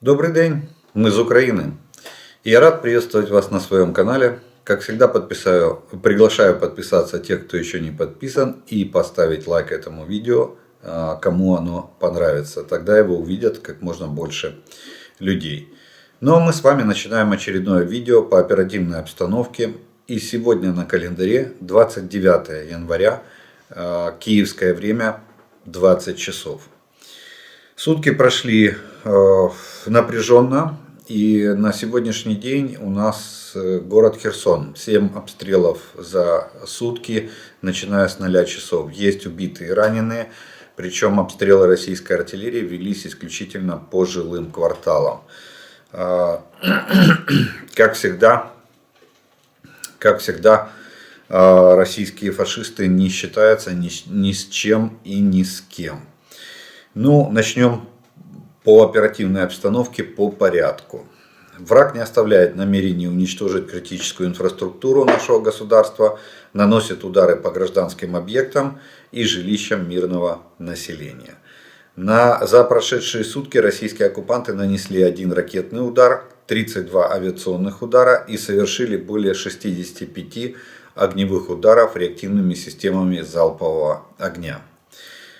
Добрый день, мы из Украины. И я рад приветствовать вас на своем канале. Как всегда, приглашаю подписаться тех, кто еще не подписан, и поставить лайк этому видео, кому оно понравится. Тогда его увидят как можно больше людей. Ну а мы с вами начинаем очередное видео по оперативной обстановке. И сегодня на календаре 29 января, киевское время, 20 часов. Сутки прошли напряженно, и на сегодняшний день у нас город Херсон. 7 обстрелов за сутки, начиная с 0 часов. Есть убитые и раненые, причем обстрелы российской артиллерии велись исключительно по жилым кварталам. Как всегда, российские фашисты не считаются ни с чем и ни с кем. Ну, начнем по оперативной обстановке по порядку. Враг не оставляет намерений уничтожить критическую инфраструктуру нашего государства, наносит удары по гражданским объектам и жилищам мирного населения. За прошедшие сутки российские оккупанты нанесли 1 ракетный удар, 32 авиационных удара и совершили более 65 огневых ударов реактивными системами залпового огня.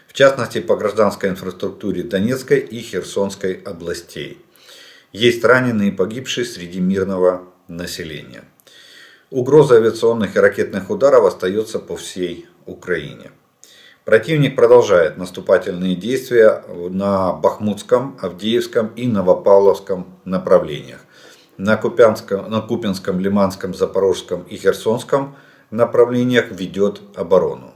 В частности, по гражданской инфраструктуре Донецкой и Херсонской областей. Есть раненые и погибшие среди мирного населения. Угроза авиационных и ракетных ударов остается по всей Украине. Противник продолжает наступательные действия на Бахмутском, Авдеевском и Новопавловском направлениях. На Купянском, Лиманском, Запорожском и Херсонском направлениях ведет оборону.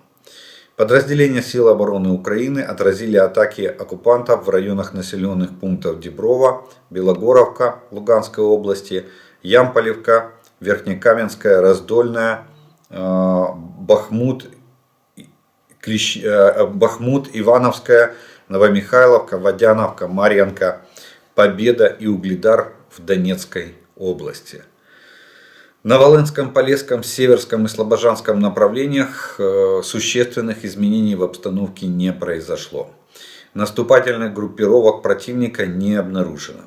Подразделения сил обороны Украины отразили атаки оккупантов в районах населенных пунктов Деброво, Белогоровка Луганской области, Ямполевка, Верхнекаменская, Раздольная, Бахмут, Ивановская, Новомихайловка, Водяновка, Марьянка, Победа и Угледар в Донецкой области. На Волынском, Полесском, Северском и Слобожанском направлениях существенных изменений в обстановке не произошло. Наступательных группировок противника не обнаружено.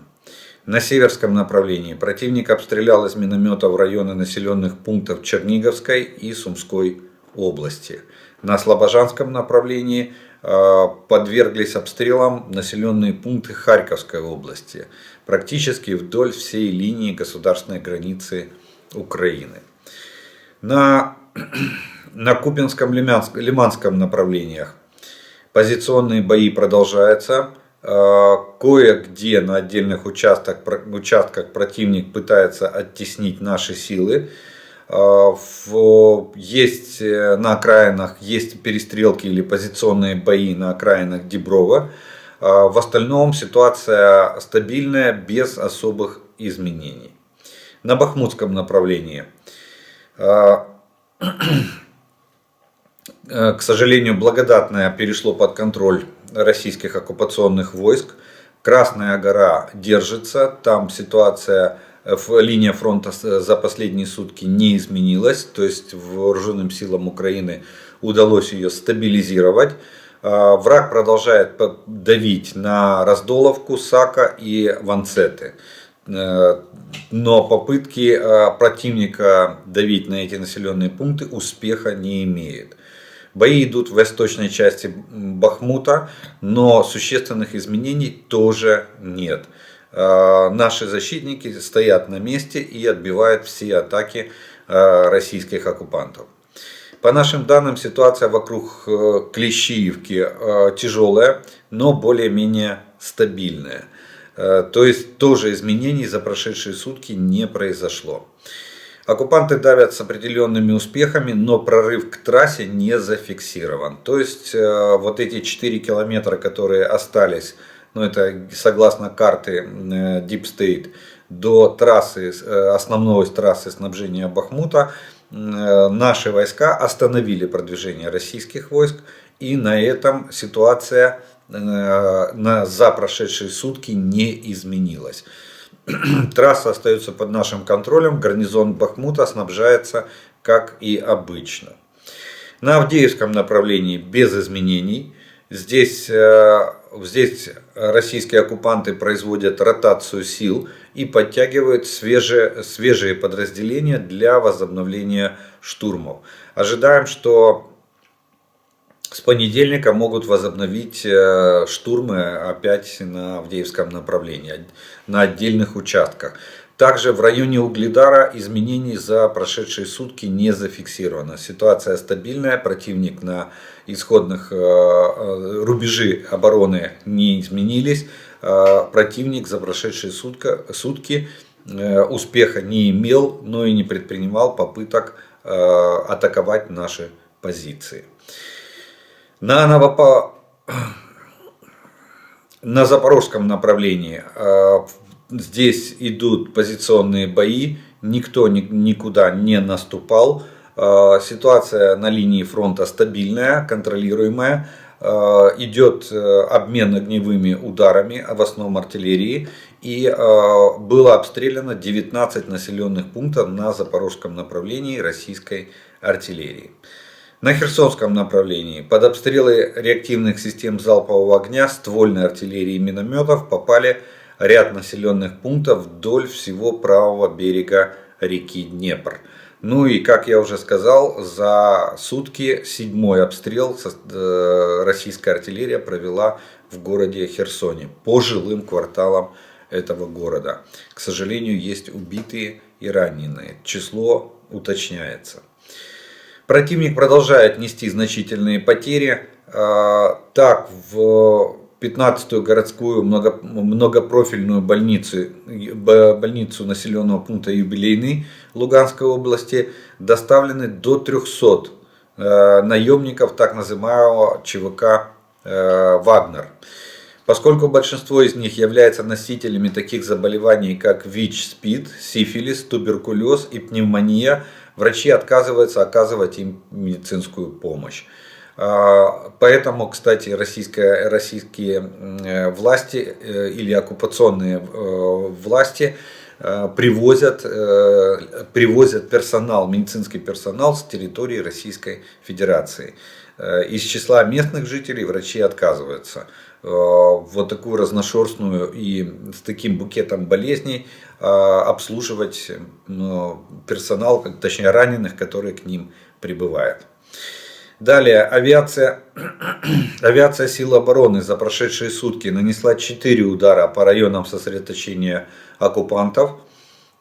На Северском направлении противник обстрелял из минометов районы населенных пунктов Черниговской и Сумской области. На Слобожанском направлении подверглись обстрелам населенные пункты Харьковской области, практически вдоль всей линии государственной границы Украины. На Купянском, Лиманском направлениях позиционные бои продолжаются. Кое-где на отдельных участках противник пытается оттеснить наши силы. Есть на окраинах перестрелки или позиционные бои на окраинах Деброва. В остальном ситуация стабильная, без особых изменений. На Бахмутском направлении, к сожалению, Благодатное перешло под контроль российских оккупационных войск. Красная Гора держится, там ситуация, линия фронта за последние сутки не изменилась, то есть вооруженным силам Украины удалось ее стабилизировать. Враг продолжает давить на Раздоловку, Сака и Ванцеты. Но попытки противника давить на эти населенные пункты успеха не имеют. Бои идут в восточной части Бахмута, но существенных изменений тоже нет. Наши защитники стоят на месте и отбивают все атаки российских оккупантов. По нашим данным, ситуация вокруг Клещиевки тяжелая, но более-менее стабильная. То есть тоже изменений за прошедшие сутки не произошло. Оккупанты давят с определенными успехами, но прорыв к трассе не зафиксирован. То есть вот эти 4 километра, которые остались, ну это согласно карты Deep State, до трассы, основной трассы снабжения Бахмута, наши войска остановили продвижение российских войск, и на этом ситуация за прошедшие сутки не изменилась. Трасса остается под нашим контролем, гарнизон Бахмута снабжается как и обычно. На Авдеевском направлении без изменений. Здесь российские оккупанты производят ротацию сил и подтягивают свежие подразделения для возобновления штурмов. Ожидаем, что с понедельника могут возобновить штурмы опять на Авдеевском направлении, на отдельных участках. Также в районе Угледара изменений за прошедшие сутки не зафиксировано. Ситуация стабильная, противник на исходных рубежи обороны не изменились. Противник за прошедшие сутки успеха не имел, но и не предпринимал попыток атаковать наши позиции. На запорожском направлении здесь идут позиционные бои, никто никуда не наступал. Ситуация на линии фронта стабильная, контролируемая. Идет обмен огневыми ударами, в основном артиллерии. И было обстреляно 19 населенных пунктов на запорожском направлении российской артиллерии. На Херсонском направлении под обстрелы реактивных систем залпового огня, ствольной артиллерии и минометов попали ряд населенных пунктов вдоль всего правого берега реки Днепр. Ну и, как я уже сказал, за сутки 7-й обстрел российская артиллерия провела в городе Херсоне, по жилым кварталам этого города. К сожалению, есть убитые и раненые. Число уточняется. Противник продолжает нести значительные потери. Так, в 15-ю городскую многопрофильную больницу населенного пункта Юбилейный Луганской области доставлены до 300 наемников так называемого ЧВК «Вагнер». Поскольку большинство из них являются носителями таких заболеваний, как ВИЧ-СПИД, сифилис, туберкулез и пневмония, врачи отказываются оказывать им медицинскую помощь. Поэтому, кстати, российские власти или оккупационные власти привозят персонал, медицинский персонал с территории Российской Федерации. Из числа местных жителей врачи отказываются вот такую разношерстную и с таким букетом болезней обслуживать персонал, точнее раненых, которые к ним прибывают. Далее, авиация сил обороны за прошедшие сутки нанесла 4 удара по районам сосредоточения оккупантов,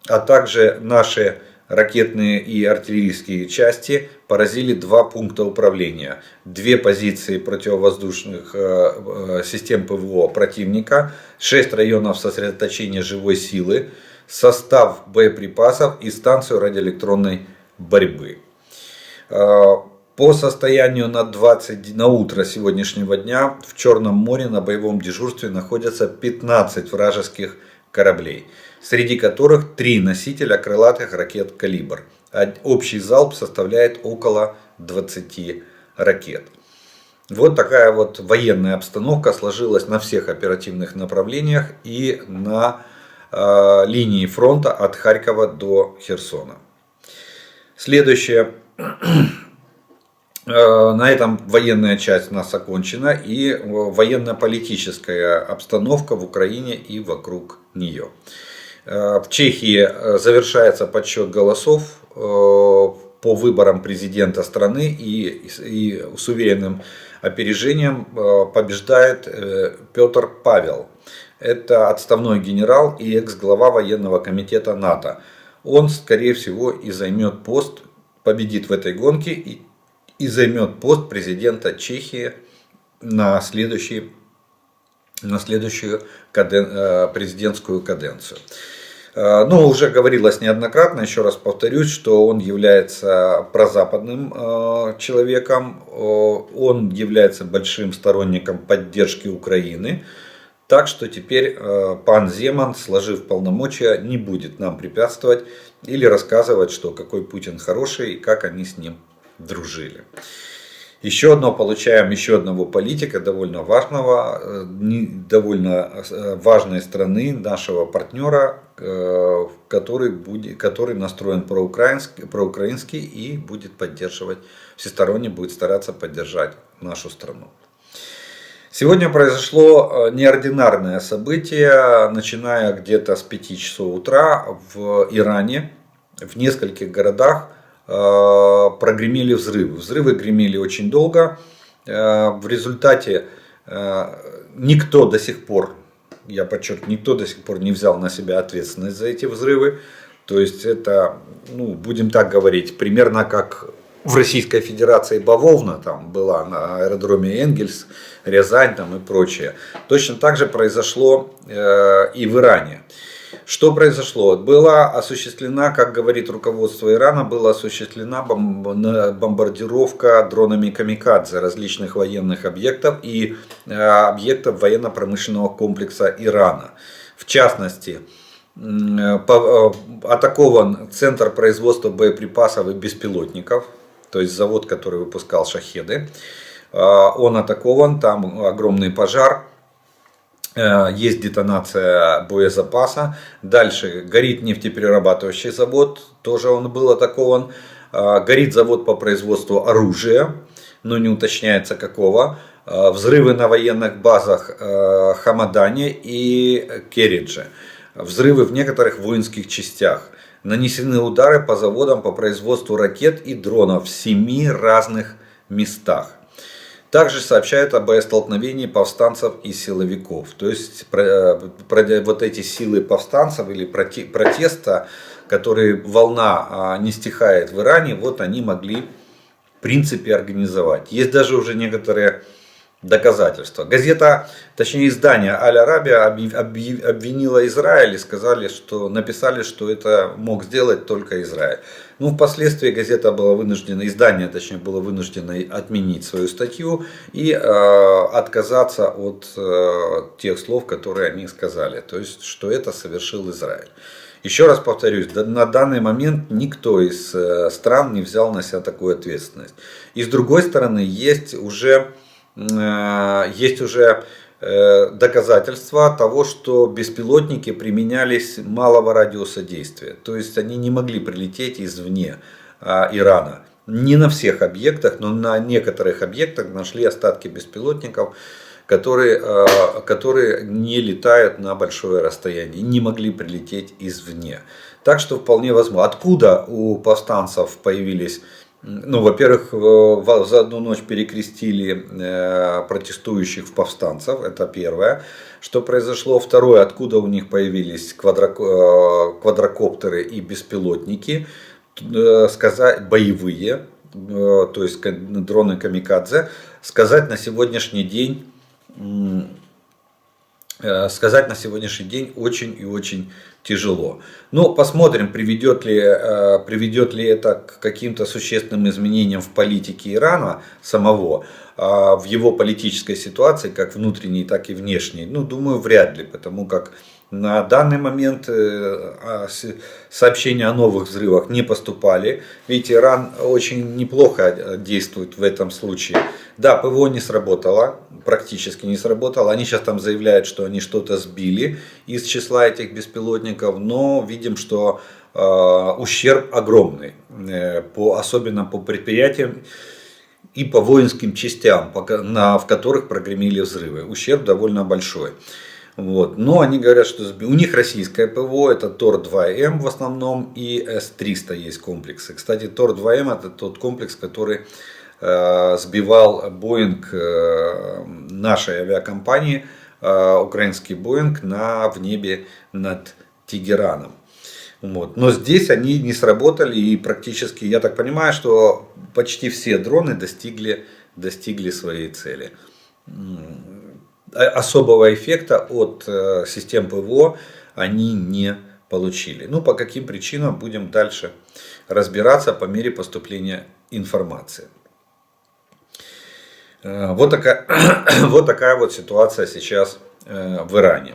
а также наши ракетные и артиллерийские части поразили 2 пункта управления, 2 позиции противовоздушных систем ПВО противника, 6 районов сосредоточения живой силы, состав боеприпасов и станцию радиоэлектронной борьбы. По состоянию на утро сегодняшнего дня в Черном море на боевом дежурстве находятся 15 вражеских кораблей, среди которых 3 носителя крылатых ракет «Калибр». Общий залп составляет около 20 ракет. Вот такая вот военная обстановка сложилась на всех оперативных направлениях и на линии фронта от Харькова до Херсона. Следующее. На этом военная часть у нас окончена, и военно-политическая обстановка в Украине и вокруг нее. В Чехии завершается подсчет голосов по выборам президента страны, и с уверенным опережением побеждает Петр Павел. Это отставной генерал и экс-глава военного комитета НАТО. Он, скорее всего, и займет пост, победит в этой гонке и займет пост президента Чехии на следующую президентскую каденцию. Но уже говорилось неоднократно, еще раз повторюсь, что он является прозападным человеком, он является большим сторонником поддержки Украины. Так что теперь пан Земан, сложив полномочия, не будет нам препятствовать или рассказывать, что какой Путин хороший и как они с ним дружили. Получаем еще одного политика, довольно важной страны, нашего партнера, который настроен проукраинский и будет поддерживать, всесторонне будет стараться поддержать нашу страну. Сегодня произошло неординарное событие, начиная где-то с 5 часов утра в Иране, в нескольких городах прогремели взрывы. Взрывы гремели очень долго, в результате никто до сих пор, я подчеркну, никто до сих пор не взял на себя ответственность за эти взрывы. То есть это, ну, будем так говорить, примерно как в Российской Федерации бавовна там была на аэродроме Энгельс, Рязань там и прочее. Точно так же произошло и в Иране. Что произошло? Была осуществлена, как говорит руководство Ирана, была осуществлена бомбардировка дронами камикадзе различных военных объектов и объектов военно-промышленного комплекса Ирана. В частности, атакован центр производства боеприпасов и беспилотников, то есть завод, который выпускал шахеды. Он атакован, там огромный пожар, есть детонация боезапаса. Дальше горит нефтеперерабатывающий завод, тоже он был атакован. Горит завод по производству оружия, но не уточняется какого. Взрывы на военных базах Хамадане и Керидже. Взрывы в некоторых воинских частях. Нанесены удары по заводам по производству ракет и дронов в 7 разных местах. Также сообщают о боестолкновении повстанцев и силовиков. То есть вот эти силы повстанцев или протеста, которые волна не стихает в Иране, вот они могли в принципе организовать. Есть даже уже некоторые доказательства. Газета, точнее издание Аль-Арабия обвинила Израиль и написали, что это мог сделать только Израиль. Ну, впоследствии газета была вынуждена, издание точнее было вынуждено отменить свою статью и отказаться от тех слов, которые они сказали. То есть, что это совершил Израиль. Еще раз повторюсь, на данный момент никто из стран не взял на себя такую ответственность. И с другой стороны, есть уже доказательства того, что беспилотники применялись малого радиуса действия. То есть они не могли прилететь извне Ирана. Не на всех объектах, но на некоторых объектах нашли остатки беспилотников, которые не летают на большое расстояние, не могли прилететь извне. Так что вполне возможно. Откуда у повстанцев появились... Ну, во-первых, за одну ночь перекрестили протестующих в повстанцев, это первое, что произошло. Второе, откуда у них появились квадрокоптеры и беспилотники, боевые, то есть дроны камикадзе, сказать на сегодняшний день очень и очень тяжело. Но посмотрим, приведет ли это к каким-то существенным изменениям в политике Ирана самого, в его политической ситуации, как внутренней, так и внешней. Ну, думаю, вряд ли, потому как на данный момент сообщения о новых взрывах не поступали. Ведь Иран очень неплохо действует в этом случае. Да, ПВО не сработало, практически не сработало. Они сейчас там заявляют, что они что-то сбили из числа этих беспилотников. Но видим, что ущерб огромный, особенно по предприятиям и по воинским частям, в которых прогремели взрывы. Ущерб довольно большой. Вот. Но они говорят, что у них российское ПВО, это Тор-2М в основном, и С-300 есть комплексы. Кстати, Тор-2М это тот комплекс, который сбивал Боинг нашей авиакомпании, украинский Боинг, в небе над Тегераном. Вот. Но здесь они не сработали, и практически, я так понимаю, что почти все дроны достигли своей цели. Особого эффекта от систем ПВО они не получили. Ну, по каким причинам, будем дальше разбираться по мере поступления информации. Вот такая вот ситуация сейчас в Иране.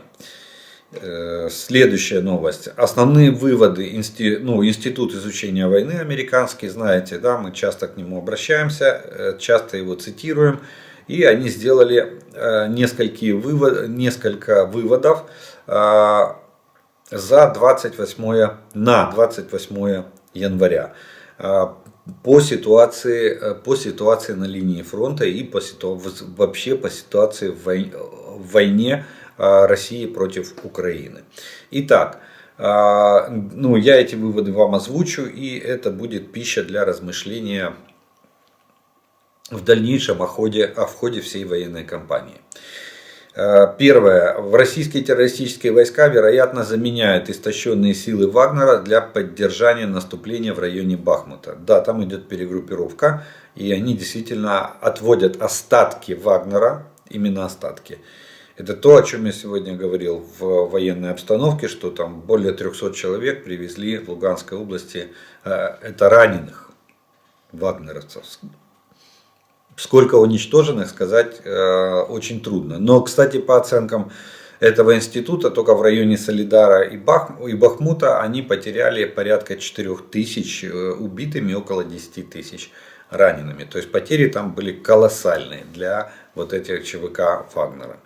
Следующая новость. Основные выводы Институт изучения войны американский, знаете, да, мы часто к нему обращаемся, часто его цитируем. И они сделали несколько выводов на 28 января. по ситуации на линии фронта и вообще по ситуации в войне России против Украины. Итак, ну, я эти выводы вам озвучу, и это будет пища для размышления в дальнейшем о ходе всей военной кампании. Первое. Российские террористические войска, вероятно, заменяют истощенные силы Вагнера для поддержания наступления в районе Бахмута. Да, там идет перегруппировка, и они действительно отводят остатки Вагнера, именно остатки. Это то, о чем я сегодня говорил в военной обстановке, что там более 300 человек привезли в Луганской области, это раненых вагнеровцев. Сколько уничтоженных, сказать очень трудно. Но, кстати, по оценкам этого института, только в районе Солидара и Бахмута они потеряли порядка 4000 убитыми, около 10 тысяч ранеными. То есть потери там были колоссальные для вот этих ЧВК Вагнера.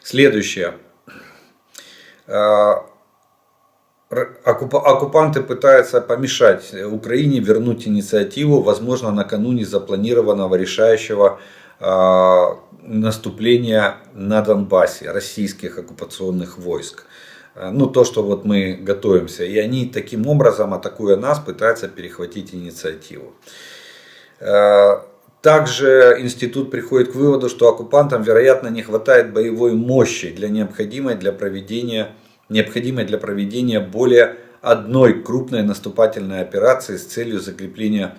Следующее. Оккупанты пытаются помешать Украине вернуть инициативу, возможно, накануне запланированного решающего наступления на Донбассе российских оккупационных войск. Ну, то, что вот мы готовимся. И они таким образом, атакуя нас, пытаются перехватить инициативу. Также институт приходит к выводу, что оккупантам, вероятно, не хватает боевой мощи, необходимой для проведения более одной крупной наступательной операции с целью закрепления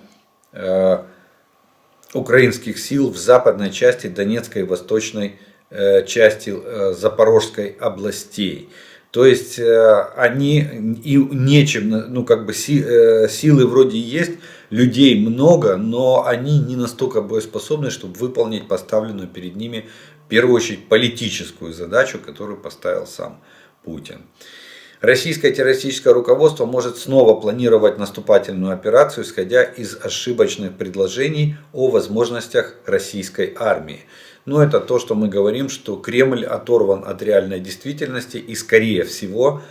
украинских сил в западной части Донецкой и восточной части Запорожской областей. То есть они и нечем, ну как бы силы вроде есть, людей много, но они не настолько боеспособны, чтобы выполнить поставленную перед ними в первую очередь политическую задачу, которую поставил сам Путин. Российское террористическое руководство может снова планировать наступательную операцию, исходя из ошибочных предложений о возможностях российской армии. Но это то, что мы говорим, что Кремль оторван от реальной действительности, и скорее всего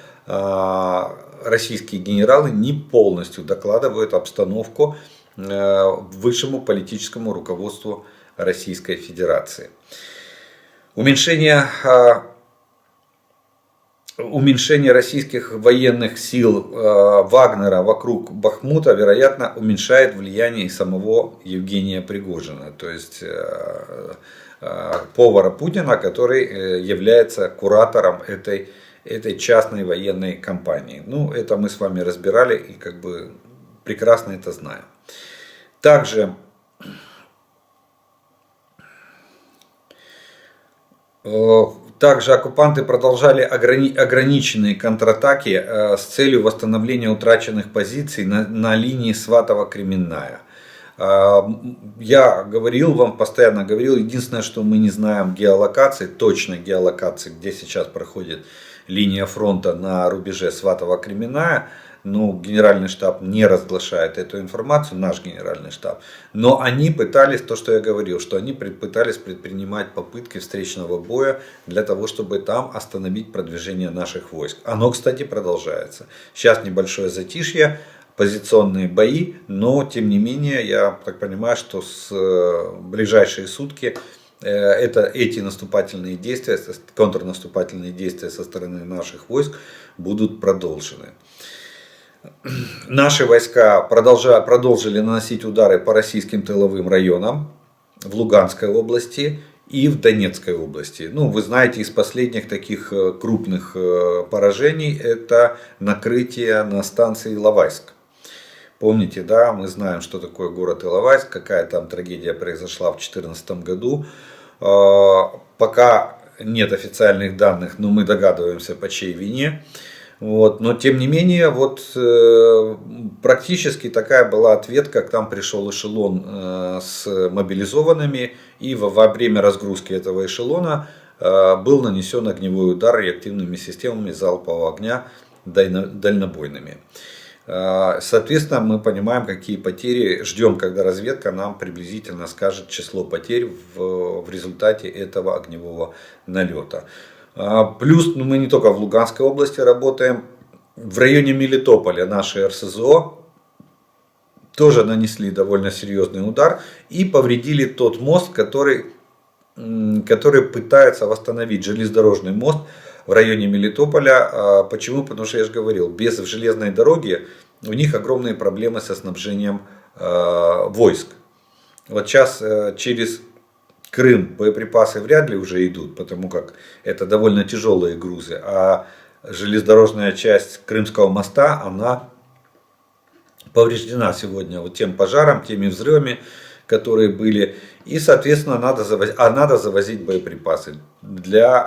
российские генералы не полностью докладывают обстановку высшему политическому руководству Российской Федерации. Уменьшение российских военных сил Вагнера вокруг Бахмута, вероятно, уменьшает влияние и самого Евгения Пригожина, то есть повара Путина, который является куратором этой частной военной кампании. Ну, это мы с вами разбирали и как бы прекрасно это знаем. Также оккупанты продолжали ограниченные контратаки с целью восстановления утраченных позиций на линии Сватово-Кременная. Я говорил вам, постоянно говорил, единственное, что мы не знаем геолокации, точной геолокации, где сейчас проходит линия фронта на рубеже Сватово-Кременная. Ну, генеральный штаб не разглашает эту информацию, наш генеральный штаб. Но они пытались, то что я говорил, что они пытались предпринимать попытки встречного боя для того, чтобы там остановить продвижение наших войск. Оно, кстати, продолжается. Сейчас небольшое затишье, позиционные бои, но тем не менее, я так понимаю, что с ближайшие сутки эти наступательные действия, контрнаступательные действия со стороны наших войск будут продолжены. Наши войска продолжили наносить удары по российским тыловым районам в Луганской области и в Донецкой области. Ну, вы знаете, из последних таких крупных поражений это накрытие на станции Иловайск. Помните, да, мы знаем, что такое город Иловайск, какая там трагедия произошла в 2014 году. Пока нет официальных данных, но мы догадываемся, по чьей вине. Вот. Но тем не менее, вот, практически такая была ответка, к нам пришел эшелон с мобилизованными, и во время разгрузки этого эшелона был нанесен огневой удар реактивными системами залпового огня дальнобойными. Соответственно, мы понимаем, какие потери, ждем, когда разведка нам приблизительно скажет число потерь в результате этого огневого налета. Плюс мы не только в Луганской области работаем, в районе Мелитополя наши РСЗО тоже нанесли довольно серьезный удар и повредили тот мост, который пытается восстановить, железнодорожный мост в районе Мелитополя. Почему? Потому что я же говорил, без железной дороги у них огромные проблемы со снабжением войск. Вот сейчас через Крым боеприпасы вряд ли уже идут, потому как это довольно тяжелые грузы, а железнодорожная часть Крымского моста, она повреждена сегодня вот тем пожаром, теми взрывами, которые были. И, соответственно, надо завозить боеприпасы для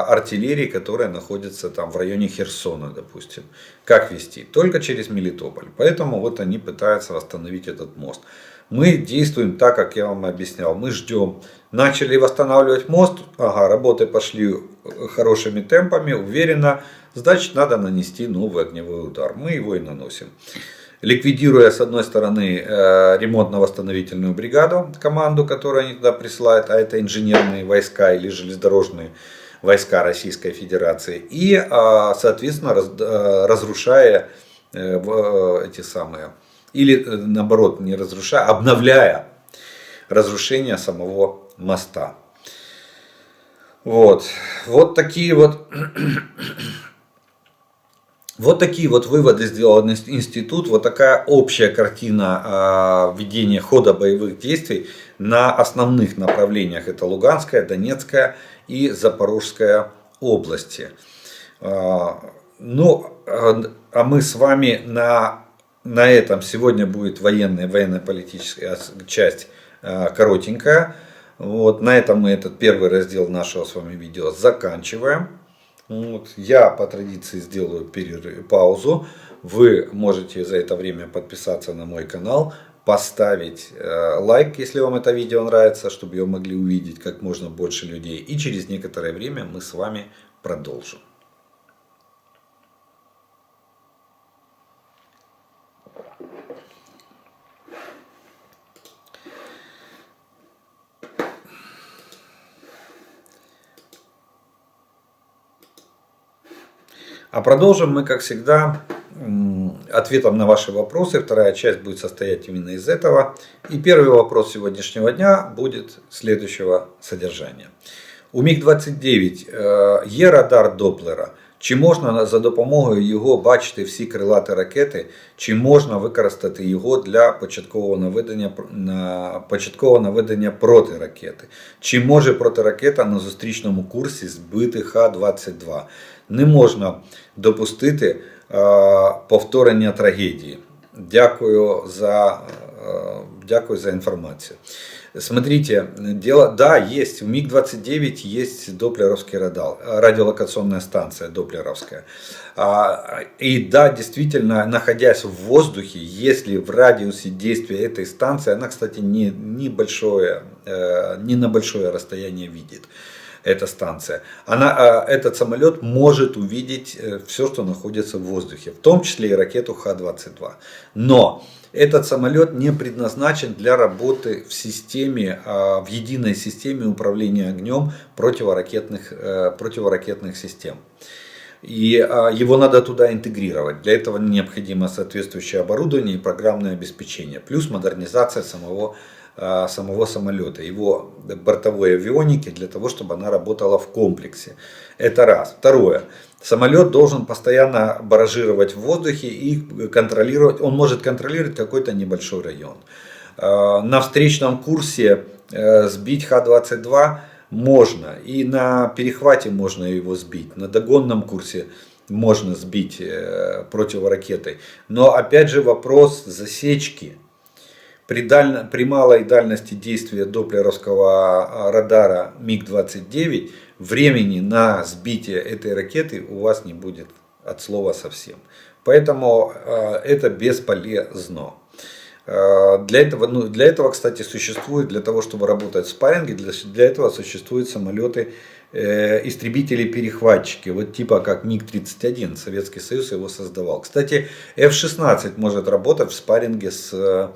артиллерии, которая находится там в районе Херсона, допустим. Как вести? Только через Мелитополь. Поэтому вот они пытаются восстановить этот мост. Мы действуем так, как я вам объяснял. Мы ждем. Начали восстанавливать мост. Ага, работы пошли хорошими темпами, уверенно. Значит, надо нанести новый огневой удар. Мы его и наносим. Ликвидируя, с одной стороны, ремонтно-восстановительную бригаду, команду, которую они туда присылают, а это инженерные войска или железнодорожные войска Российской Федерации. И, соответственно, разрушая эти самые, или наоборот, не разрушая, обновляя разрушение самого моста. Вот такие вот... Вот такие вот выводы сделал институт, вот такая общая картина ведения хода боевых действий на основных направлениях. Это Луганская, Донецкая и Запорожская области. Ну, а мы с вами на этом, сегодня будет военно-политическая часть коротенькая. Вот, на этом мы этот первый раздел нашего с вами видео заканчиваем. Вот, я по традиции сделаю паузу. Вы можете за это время подписаться на мой канал, поставить лайк, если вам это видео нравится, чтобы его могли увидеть как можно больше людей. И через некоторое время мы с вами продолжим. А продолжим мы, как всегда, ответом на ваши вопросы. Вторая часть будет состоять именно из этого. И первый вопрос сегодняшнего дня будет следующего содержания. У МіГ-29 є радар Доплера. Чи можна за допомогою його бачити всі крилаті ракети, чи можна використати його для початкового наведення протиракети? Чи може протиракета на зустрічному курсі збити Х-22? Не можна допустити повторення трагедії. Дякую за информацию. Смотрите, да, есть, у МиГ-29 есть доплеровский радар, радиолокационная станция доплеровская. И да, действительно, находясь в воздухе, если в радиусе действия этой станции, она, кстати, не на большое расстояние видит, эта станция, этот самолет может увидеть все, что находится в воздухе, в том числе и ракету Х-22. Но этот самолет не предназначен для работы в единой системе управления огнем противоракетных систем. И его надо туда интегрировать. Для этого необходимо соответствующее оборудование и программное обеспечение. Плюс модернизация самого самолета, его бортовой авионики, для того, чтобы она работала в комплексе. Это раз. Второе. Самолет должен постоянно баражировать в воздухе и контролировать, он может контролировать какой-то небольшой район. На встречном курсе сбить Х-22 можно, и на перехвате можно его сбить, на догонном курсе можно сбить противоракетой. Но опять же вопрос засечки. При малой дальности действия доплеровского радара МиГ-29 времени на сбитие этой ракеты у вас не будет от слова совсем. Поэтому это бесполезно. Для этого, кстати, для того, чтобы работать в спарринге, для этого существуют самолеты, истребители-перехватчики, вот типа как МиГ-31, Советский Союз его создавал. Кстати, F-16 может работать в спарринге с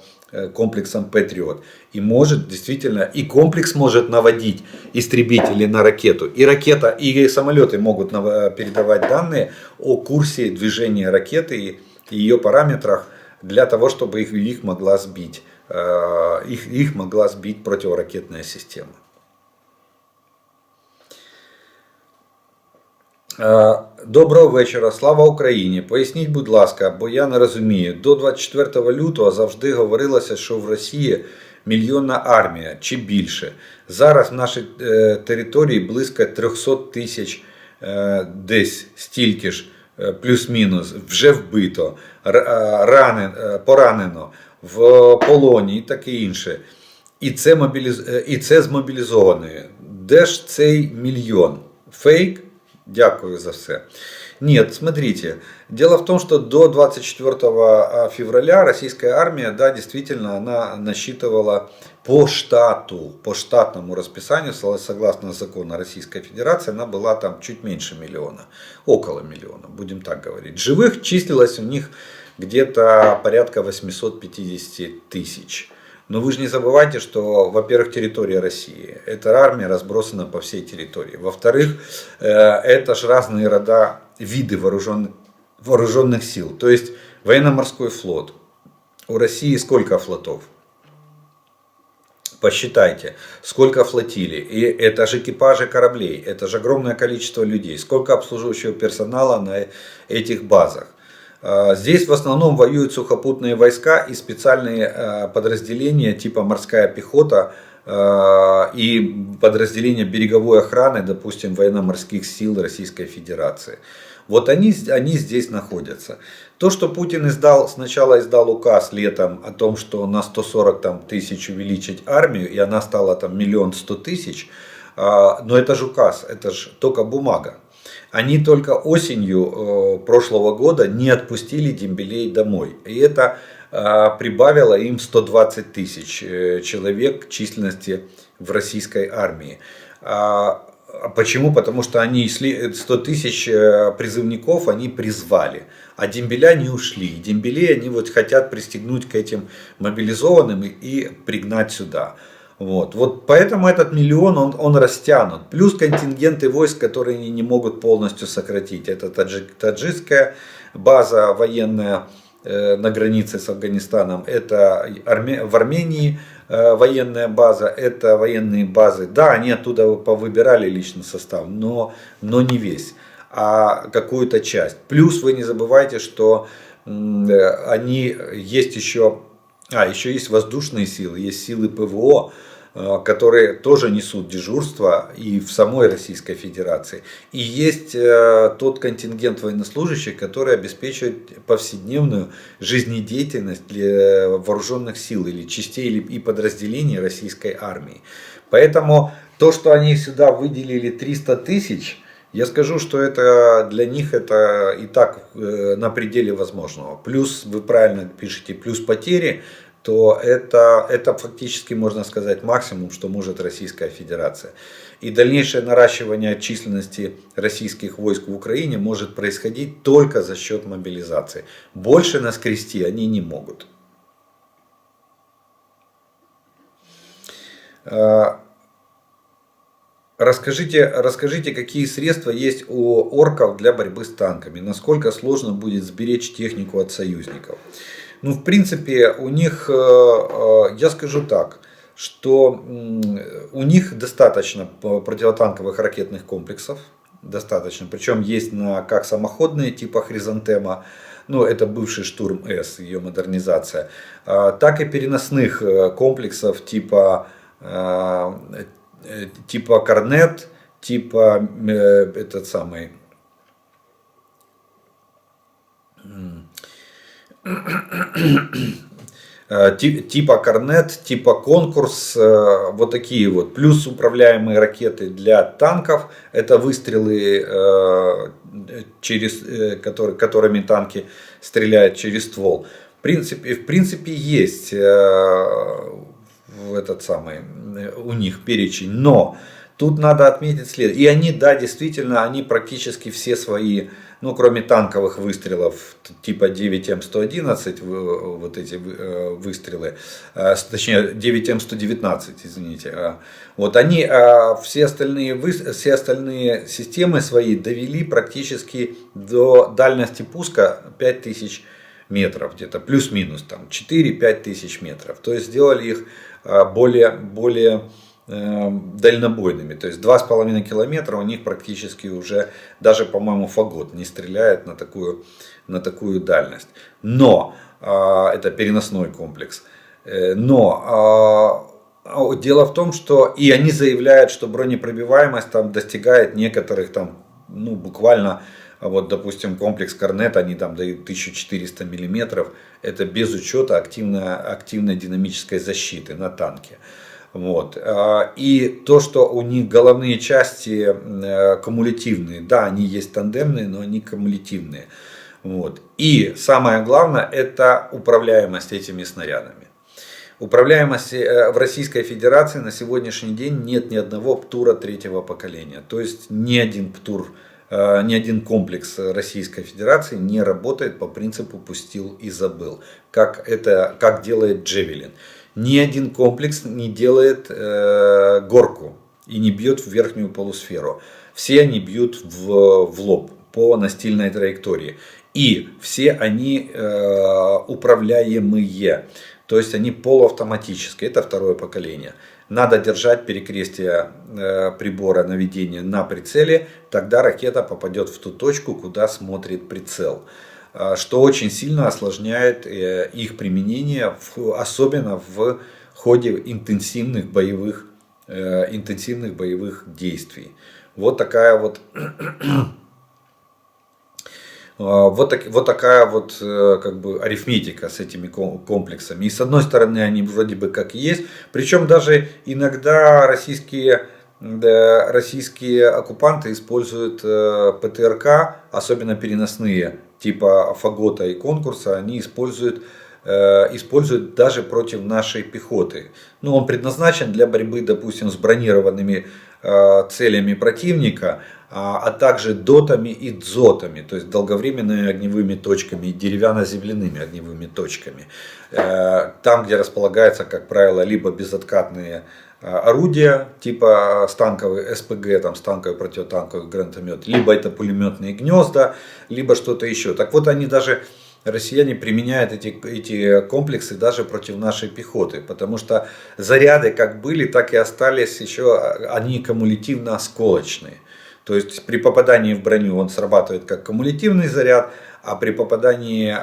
комплексом Patriot. И может действительно, и комплекс может наводить истребители на ракету. И ракета, и самолеты могут передавать данные о курсе движения ракеты и ее параметрах для того, чтобы их могла сбить, их могла сбить противоракетная система. Доброго вечора, слава Україні. Поясніть, будь ласка, бо я не розумію. До 24 лютого завжди говорилося, що в Росії мільйонна армія чи більше. Зараз в нашій території близько 300 тисяч, десь стільки ж, плюс-мінус, вже вбито, поранено, в полоні і таке інше. І це змобілізовані. Де ж цей мільйон? Фейк? Дякую за все. Нет, смотрите, дело в том, что до 24 февраля российская армия, да, действительно, она насчитывала по штатному расписанию, согласно закону Российской Федерации, она была там чуть меньше миллиона, около миллиона, будем так говорить. Живых числилось у них где-то порядка 850 тысяч. Но вы же не забывайте, что, во-первых, территория России. Эта армия разбросана по всей территории. Во-вторых, это же разные рода, виды вооруженных сил. То есть военно-морской флот. У России сколько флотов? Посчитайте, сколько флотилий. И это же экипажи кораблей, это же огромное количество людей. Сколько обслуживающего персонала на этих базах. Здесь в основном воюют сухопутные войска и специальные подразделения типа морская пехота и подразделения береговой охраны, допустим, военно-морских сил Российской Федерации. Вот они здесь находятся. То, что Путин сначала издал указ летом о том, что на 140 тысяч увеличить армию, и она стала там 1 100 000, но это же указ, это же только бумага. Они только осенью прошлого года не отпустили дембелей домой. И это прибавило им 120 тысяч человек численности в российской армии. Почему? Потому что они 100 тысяч призывников они призвали, а дембеля не ушли. Дембелей они вот хотят пристегнуть к этим мобилизованным и пригнать сюда. Вот поэтому этот миллион он растянут. Плюс контингенты войск, которые они не могут полностью сократить. Это таджикская база военная на границе с Афганистаном. Это в Армении военная база. Это военные базы. Да, они оттуда повыбирали личный состав, но не весь, а какую-то часть. Плюс вы не забывайте, что есть еще есть воздушные силы, есть силы ПВО, которые тоже несут дежурство и в самой Российской Федерации. И есть тот контингент военнослужащих, который обеспечивает повседневную жизнедеятельность для вооруженных сил или частей и подразделений российской армии. Поэтому то, что они сюда выделили 300 тысяч, я скажу, что это для них это и так на пределе возможного. Плюс, вы правильно пишете, плюс потери, то это фактически, можно сказать, максимум, что может Российская Федерация. И дальнейшее наращивание численности российских войск в Украине может происходить только за счет мобилизации. Больше наскрести они не могут. Расскажите, какие средства есть у орков для борьбы с танками. Насколько сложно будет сберечь технику от союзников. Ну, в принципе, у них, я скажу так, что у них достаточно противотанковых ракетных комплексов. Достаточно. Причем есть как самоходные типа Хризантема, ну это бывший Штурм-С, ее модернизация, так и переносных комплексов типа Корнет, типа этот самый типа Корнет, типа Конкурс, вот такие вот. Плюс управляемые ракеты для танков, это выстрелы, которыми танки стреляют через ствол. В принципе есть у них перечень, но тут надо отметить следующее. И они, да, действительно, они практически все свои, ну, кроме танковых выстрелов типа 9М111, вот эти выстрелы, точнее 9М119, извините, вот они все остальные системы свои довели практически до дальности пуска 5000 метров, где-то плюс-минус там 4-5 тысяч метров. То есть сделали их более дальнобойными. То есть 2,5 километра у них практически уже, даже, по-моему, Фагот не стреляет на такую дальность. Но это переносной комплекс. Но дело в том, что и они заявляют, что бронепробиваемость там достигает некоторых там, ну, буквально, вот, допустим, комплекс Корнет, они там дают 1400 миллиметров. Это без учета активной динамической защиты на танке. Вот. И то, что у них головные части кумулятивные, да, они есть тандемные, но они кумулятивные. Вот. И самое главное, это управляемость этими снарядами. Управляемости в Российской Федерации на сегодняшний день нет ни одного ПТУРа третьего поколения. То есть ни один ПТУР, ни один комплекс Российской Федерации не работает по принципу «пустил и забыл», как делает Джевелин. Ни один комплекс не делает горку и не бьет в верхнюю полусферу. Все они бьют в лоб по настильной траектории. И все они управляемые. То есть они полуавтоматические. Это второе поколение. Надо держать перекрестие прибора наведения на прицеле. Тогда ракета попадет в ту точку, куда смотрит прицел. Что очень сильно осложняет их применение, особенно в ходе интенсивных боевых действий. Вот такая вот как бы арифметика с этими комплексами. И с одной стороны они вроде бы как есть, причем даже иногда российские оккупанты используют ПТРК, особенно переносные, типа Фагота и Конкурса, они используют даже против нашей пехоты. Ну, он предназначен для борьбы, допустим, с бронированными целями противника, а также дотами и дзотами, то есть долговременными огневыми точками и деревянно-земляными огневыми точками. Там, где располагаются, как правило, либо безоткатные орудия, типа станковый СПГ, там, станковый противотанковый гранатомет, либо это пулеметные гнезда, либо что-то еще. Так вот, они даже, россияне, применяют эти комплексы даже против нашей пехоты, потому что заряды как были, так и остались еще, они кумулятивно-осколочные. То есть при попадании в броню он срабатывает как кумулятивный заряд, а при попадании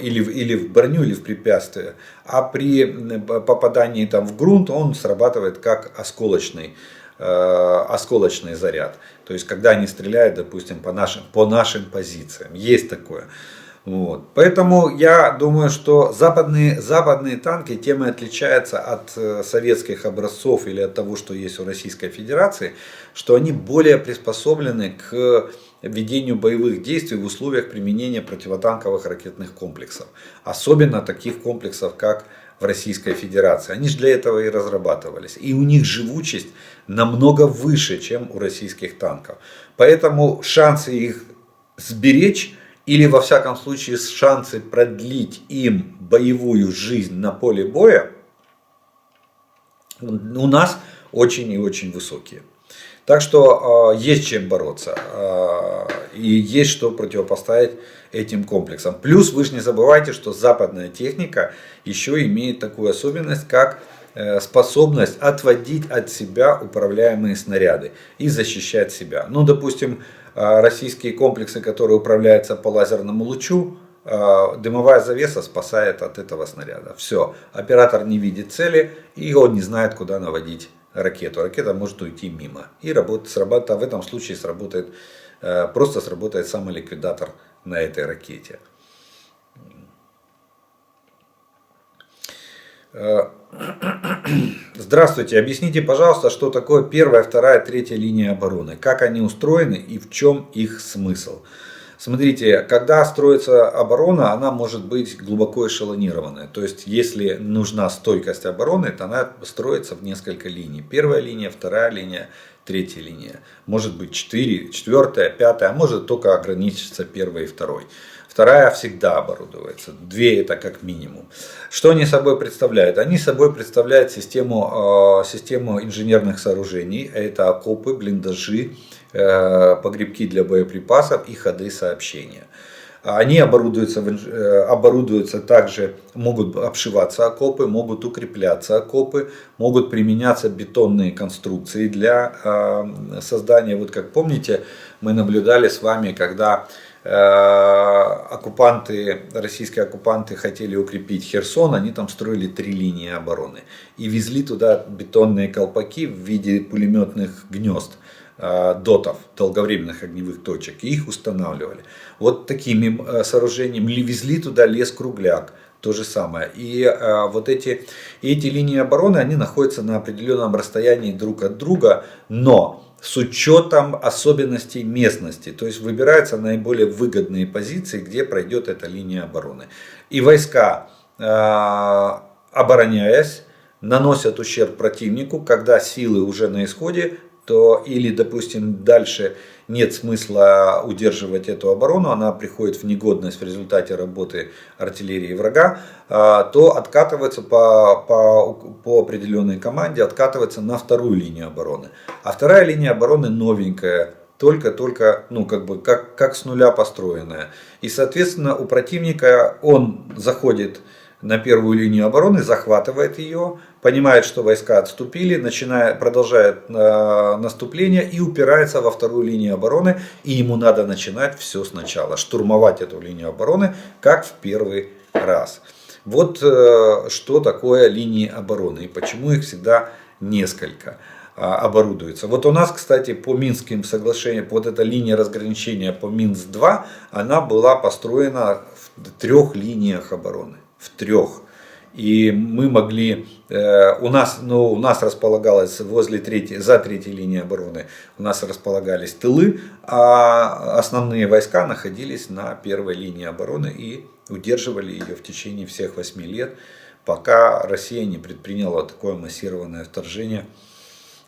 или в броню, или в препятствие, а при попадании там в грунт он срабатывает как осколочный заряд. То есть когда они стреляют, допустим, по нашим позициям. Есть такое. Вот. Поэтому я думаю, что западные танки тем и отличаются от советских образцов или от того, что есть у Российской Федерации, что они более приспособлены к ведению боевых действий в условиях применения противотанковых ракетных комплексов. Особенно таких комплексов, как в Российской Федерации. Они же для этого и разрабатывались. И у них живучесть намного выше, чем у российских танков. Поэтому шансы их сберечь, или во всяком случае шансы продлить им боевую жизнь на поле боя, у нас очень и очень высокие. Так что есть чем бороться и есть что противопоставить этим комплексам. Плюс вы же не забывайте, что западная техника еще имеет такую особенность, как способность отводить от себя управляемые снаряды и защищать себя. Ну, допустим, российские комплексы, которые управляются по лазерному лучу, дымовая завеса спасает от этого снаряда. Все, оператор не видит цели и он не знает, куда наводить ракету. Ракета может уйти мимо. И в этом случае просто сработает самоликвидатор на этой ракете. Здравствуйте, объясните, пожалуйста, что такое первая, вторая, третья линия обороны, как они устроены и в чем их смысл. Смотрите, когда строится оборона, она может быть глубоко эшелонированная. То есть, если нужна стойкость обороны, то она строится в несколько линий. Первая линия, вторая линия, третья линия. Может быть 4, четвертая, пятая, а может только ограничиться первой и второй. Вторая всегда оборудуется, 2 это как минимум. Что они собой представляют? Они собой представляют систему инженерных сооружений. Это окопы, блиндажи, погребки для боеприпасов и ходы сообщения. Они оборудуются также, могут обшиваться окопы, могут укрепляться окопы, могут применяться бетонные конструкции для создания. Вот как помните, мы наблюдали с вами, когда российские оккупанты хотели укрепить Херсон, они там строили 3 линии обороны и везли туда бетонные колпаки в виде пулеметных гнезд, дотов, долговременных огневых точек, и их устанавливали. Вот такими сооружениями везли туда лес-кругляк. То же самое. И вот эти линии обороны, они находятся на определенном расстоянии друг от друга, но с учетом особенностей местности. То есть выбираются наиболее выгодные позиции, где пройдет эта линия обороны. И войска, обороняясь, наносят ущерб противнику, когда силы уже на исходе, то или, допустим, дальше нет смысла удерживать эту оборону, она приходит в негодность в результате работы артиллерии врага, то откатывается по определенной команде, откатывается на вторую линию обороны. А вторая линия обороны новенькая, только ну, как с нуля построенная. И, соответственно, у противника он заходит на первую линию обороны, захватывает ее, понимает, что войска отступили, продолжает наступление и упирается во вторую линию обороны. И ему надо начинать все сначала, штурмовать эту линию обороны, как в первый раз. Вот что такое линии обороны и почему их всегда несколько оборудуется. Вот у нас, кстати, по Минским соглашениям, вот эта линия разграничения по Минск-2, она была построена в 3 линиях обороны. В 3. И мы могли, у нас располагалось за 3 линией обороны, у нас располагались тылы, а основные войска находились на 1 линии обороны и удерживали ее в течение всех 8 лет, пока Россия не предприняла такое массированное вторжение.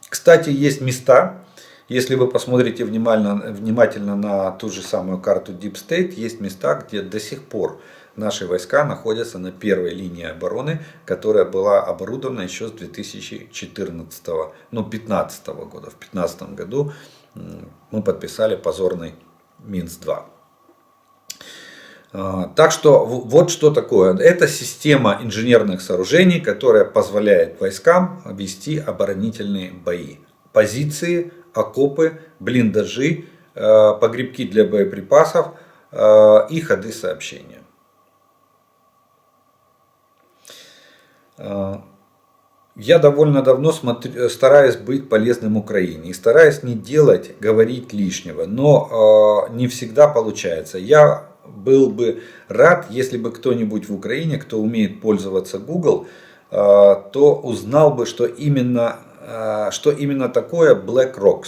Кстати, есть места, если вы посмотрите внимательно на ту же самую карту Deep State, есть места, где до сих пор наши войска находятся на 1 линии обороны, которая была оборудована еще с 2015 года. В 2015 году мы подписали позорный Минск-2. Так что вот что такое. Это система инженерных сооружений, которая позволяет войскам вести оборонительные бои. Позиции, окопы, блиндажи, погребки для боеприпасов и ходы сообщения. Я довольно давно стараюсь быть полезным Украине и стараюсь не говорить лишнего, но не всегда получается. Я был бы рад, если бы кто-нибудь в Украине, кто умеет пользоваться Google, то узнал бы, что именно такое BlackRock.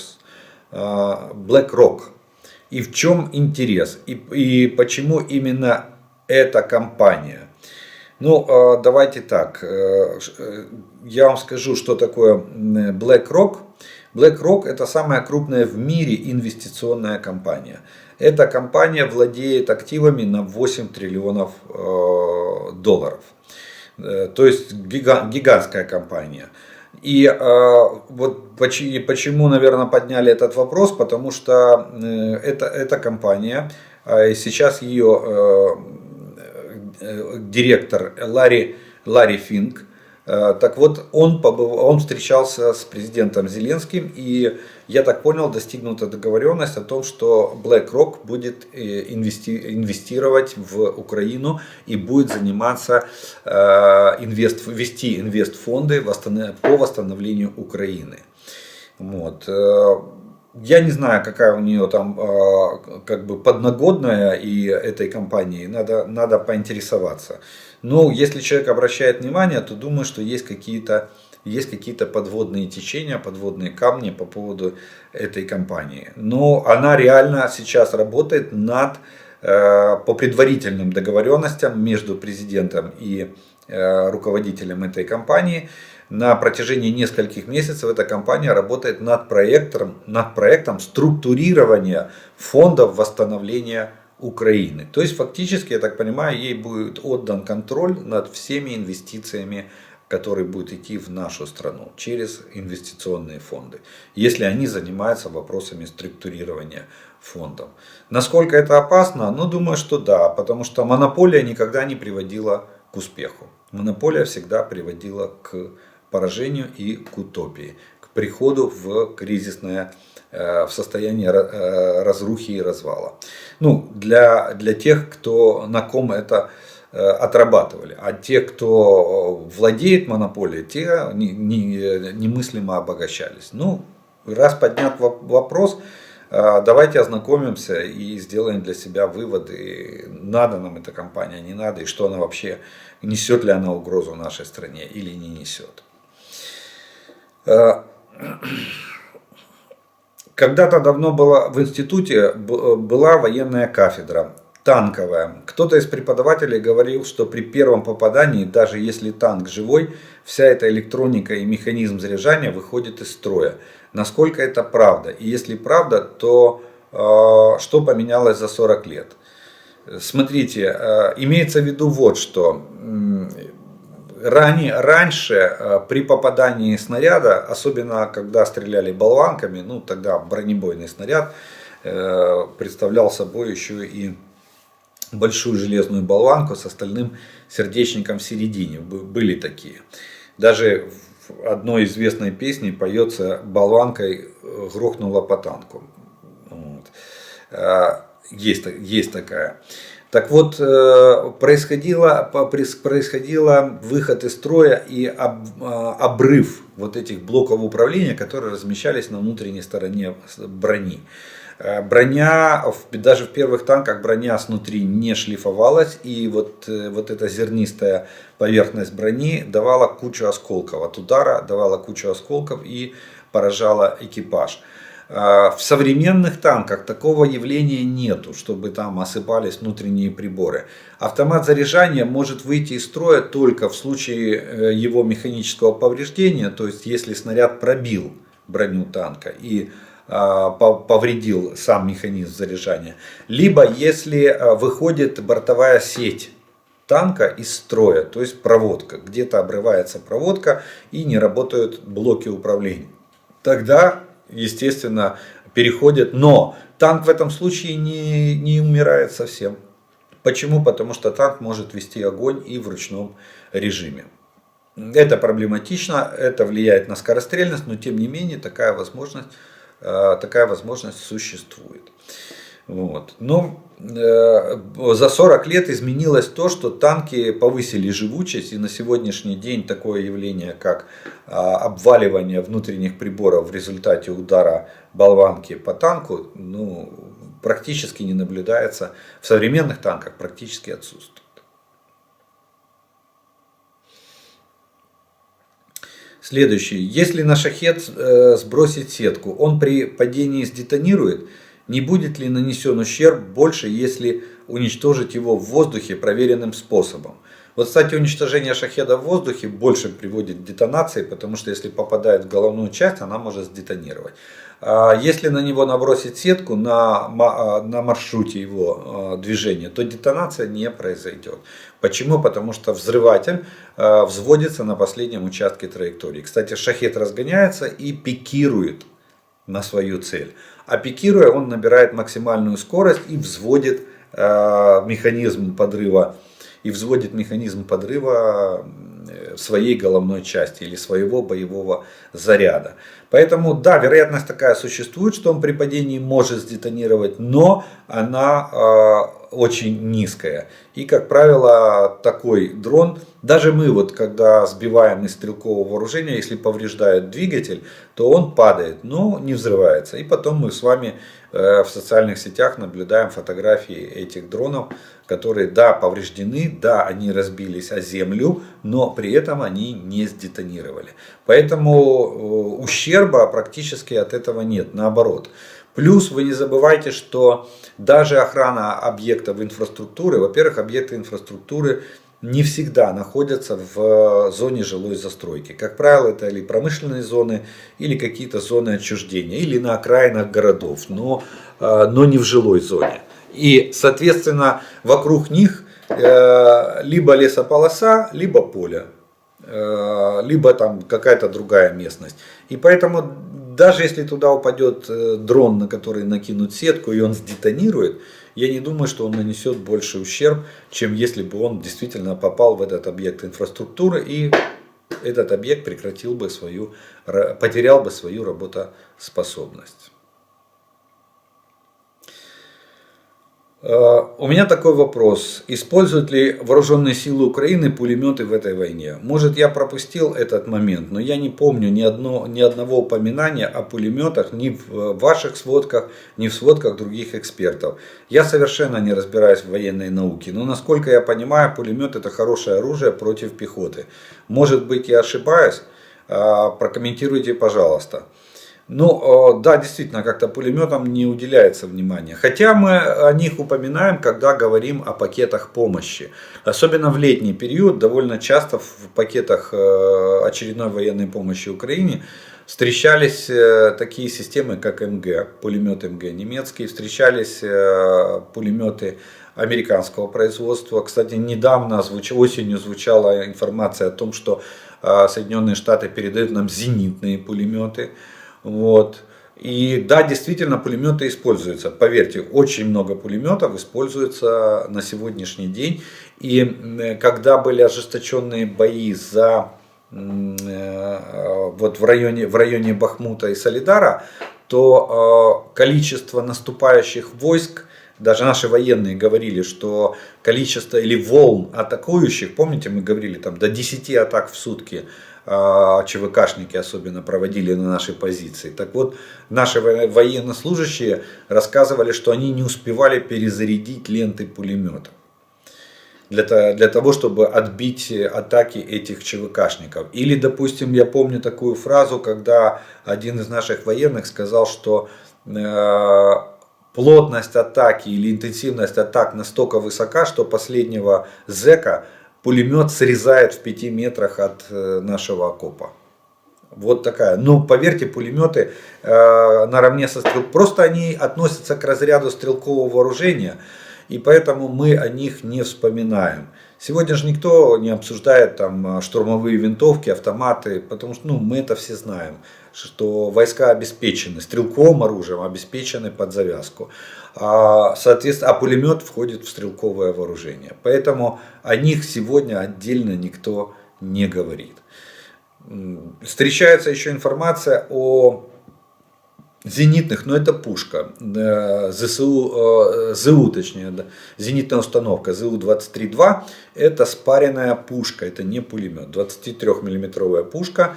И в чем интерес, и почему именно эта компания. Ну, давайте так, я вам скажу, что такое BlackRock. BlackRock — это самая крупная в мире инвестиционная компания. Эта компания владеет активами на 8 триллионов долларов. То есть гигантская компания. И вот почему, наверное, подняли этот вопрос, потому что эта компания, сейчас ее директор Ларри Финк, так вот, он встречался с президентом Зеленским, и, я так понял, достигнута договоренность о том, что BlackRock будет инвестировать в Украину и будет заниматься, вести инвестфонды по восстановлению Украины. Вот. Я не знаю, какая у нее там подноготная и этой компании, надо поинтересоваться. Но если человек обращает внимание, то думаю, что есть какие-то подводные течения, подводные камни по поводу этой компании. Но она реально сейчас работает по предварительным договоренностям между президентом и руководителем этой компании. На протяжении нескольких месяцев эта компания работает над проектом структурирования фондов восстановления Украины. То есть фактически, я так понимаю, ей будет отдан контроль над всеми инвестициями который будет идти в нашу страну через инвестиционные фонды, если они занимаются вопросами структурирования фондов. Насколько это опасно? Ну, думаю, что да, потому что монополия никогда не приводила к успеху. Монополия всегда приводила к поражению и к утопии, к приходу в кризисное, в состояние разрухи и развала. Ну, для тех, кто, на ком это отрабатывали. А те, кто владеет монополией, те немыслимо обогащались. Ну, раз поднят вопрос, давайте ознакомимся и сделаем для себя выводы, надо нам эта компания, не надо, и что она вообще, несет ли она угрозу нашей стране или не несет. Когда-то давно в институте была военная кафедра, танковая. Кто-то из преподавателей говорил, что при первом попадании, даже если танк живой, вся эта электроника и механизм заряжания выходит из строя. Насколько это правда? И если правда, то что поменялось за 40 лет? Смотрите, имеется в виду вот что. Раньше при попадании снаряда, особенно когда стреляли болванками, ну тогда бронебойный снаряд представлял собой еще и большую железную болванку с остальным сердечником в середине. Были такие. Даже в одной известной песне поется: болванкой грохнула по танку. Вот. Есть такая. Так вот, происходил выход из строя и обрыв вот этих блоков управления, которые размещались на внутренней стороне брони. Броня, даже в первых танках броня снутри не шлифовалась, и вот эта зернистая поверхность брони давала кучу осколков от удара, давала кучу осколков и поражала экипаж. В современных танках такого явления нету, чтобы там осыпались внутренние приборы. Автомат заряжания может выйти из строя только в случае его механического повреждения, то есть если снаряд пробил броню танка и повредил сам механизм заряжания, либо если выходит бортовая сеть танка из строя, то есть проводка, где-то обрывается проводка и не работают блоки управления. Тогда, естественно, переходит, но танк в этом случае не умирает совсем. Почему? Потому что танк может вести огонь и в ручном режиме. Это проблематично, это влияет на скорострельность, но тем не менее такая возможность существует. Вот. Но за 40 лет изменилось то, что танки повысили живучесть, и на сегодняшний день такое явление, как обваливание внутренних приборов в результате удара болванки по танку, практически не наблюдается. В современных танках практически отсутствует. Следующий. Если на шахед сбросить сетку, он при падении сдетонирует? Не будет ли нанесен ущерб больше, если уничтожить его в воздухе проверенным способом? Вот, кстати, уничтожение шахеда в воздухе больше приводит к детонации, потому что если попадает в головную часть, она может сдетонировать. Если на него набросить сетку на маршруте его движения, то детонация не произойдет. Почему? Потому что взрыватель взводится на последнем участке траектории. Кстати, шахед разгоняется и пикирует на свою цель. А пикируя, он набирает максимальную скорость и взводит механизм подрыва своей головной части или своего боевого заряда. Поэтому, да, вероятность такая существует, что он при падении может сдетонировать, но она очень низкая. И, как правило, такой дрон, даже мы, когда сбиваем из стрелкового вооружения, если повреждает двигатель, то он падает, но не взрывается. И потом мы с вами в социальных сетях наблюдаем фотографии этих дронов, которые, да, повреждены, да, они разбились о землю, но при этом они не сдетонировали. Поэтому ущерба практически от этого нет, наоборот. Плюс вы не забывайте, что даже охрана объектов инфраструктуры, во-первых, объекты инфраструктуры не всегда находятся в зоне жилой застройки. Как правило, это или промышленные зоны, или какие-то зоны отчуждения, или на окраинах городов, но не в жилой зоне. И, соответственно, вокруг них либо лесополоса, либо поле. либо там какая-то другая местность. И поэтому даже если туда упадет дрон, на который накинут сетку, и он сдетонирует, я не думаю, что он нанесет больше ущерб, чем если бы он действительно попал в этот объект инфраструктуры, и этот объект потерял бы свою работоспособность. У меня такой вопрос. Используют ли вооруженные силы Украины пулеметы в этой войне? Может, я пропустил этот момент, но я не помню ни одного упоминания о пулеметах ни в ваших сводках, ни в сводках других экспертов. Я совершенно не разбираюсь в военной науке, но насколько я понимаю, пулемет это хорошее оружие против пехоты. Может быть, я ошибаюсь? Прокомментируйте, пожалуйста. Ну, да, действительно, как-то пулеметам не уделяется внимания. Хотя мы о них упоминаем, когда говорим о пакетах помощи. Особенно в летний период, довольно часто в пакетах очередной военной помощи Украине встречались такие системы, как МГ, пулемет МГ немецкий, встречались пулеметы американского производства. Кстати, недавно осенью звучала информация о том, что Соединенные Штаты передают нам зенитные пулеметы. Вот. И да, действительно, пулеметы используются. Поверьте, очень много пулеметов используется на сегодняшний день. И когда были ожесточенные бои вот в районе Бахмута и Солидара, то количество наступающих войск, даже наши военные говорили, что количество или волн атакующих, помните, мы говорили, там до 10 атак в сутки, ЧВКшники особенно проводили на наши позиции. Так вот, наши военнослужащие рассказывали, что они не успевали перезарядить ленты пулеметов для того, чтобы отбить атаки этих ЧВКшников. Или, допустим, я помню такую фразу, когда один из наших военных сказал, что плотность атаки или интенсивность атак настолько высока, что последнего зэка пулемет срезает в 5 метрах от нашего окопа. Вот такая. Но поверьте, пулеметы наравне со стрелком, просто они относятся к разряду стрелкового вооружения, и поэтому мы о них не вспоминаем. Сегодня же никто не обсуждает там штурмовые винтовки, автоматы, потому что мы это все знаем, что войска обеспечены стрелковым оружием, обеспечены под завязку. Соответственно, пулемет входит в стрелковое вооружение. Поэтому о них сегодня отдельно никто не говорит. Встречается еще информация о зенитных, но это пушка, ЗУ, точнее, да, зенитная установка ЗУ-23-2, это спаренная пушка, это не пулемет, 23-миллиметровая пушка,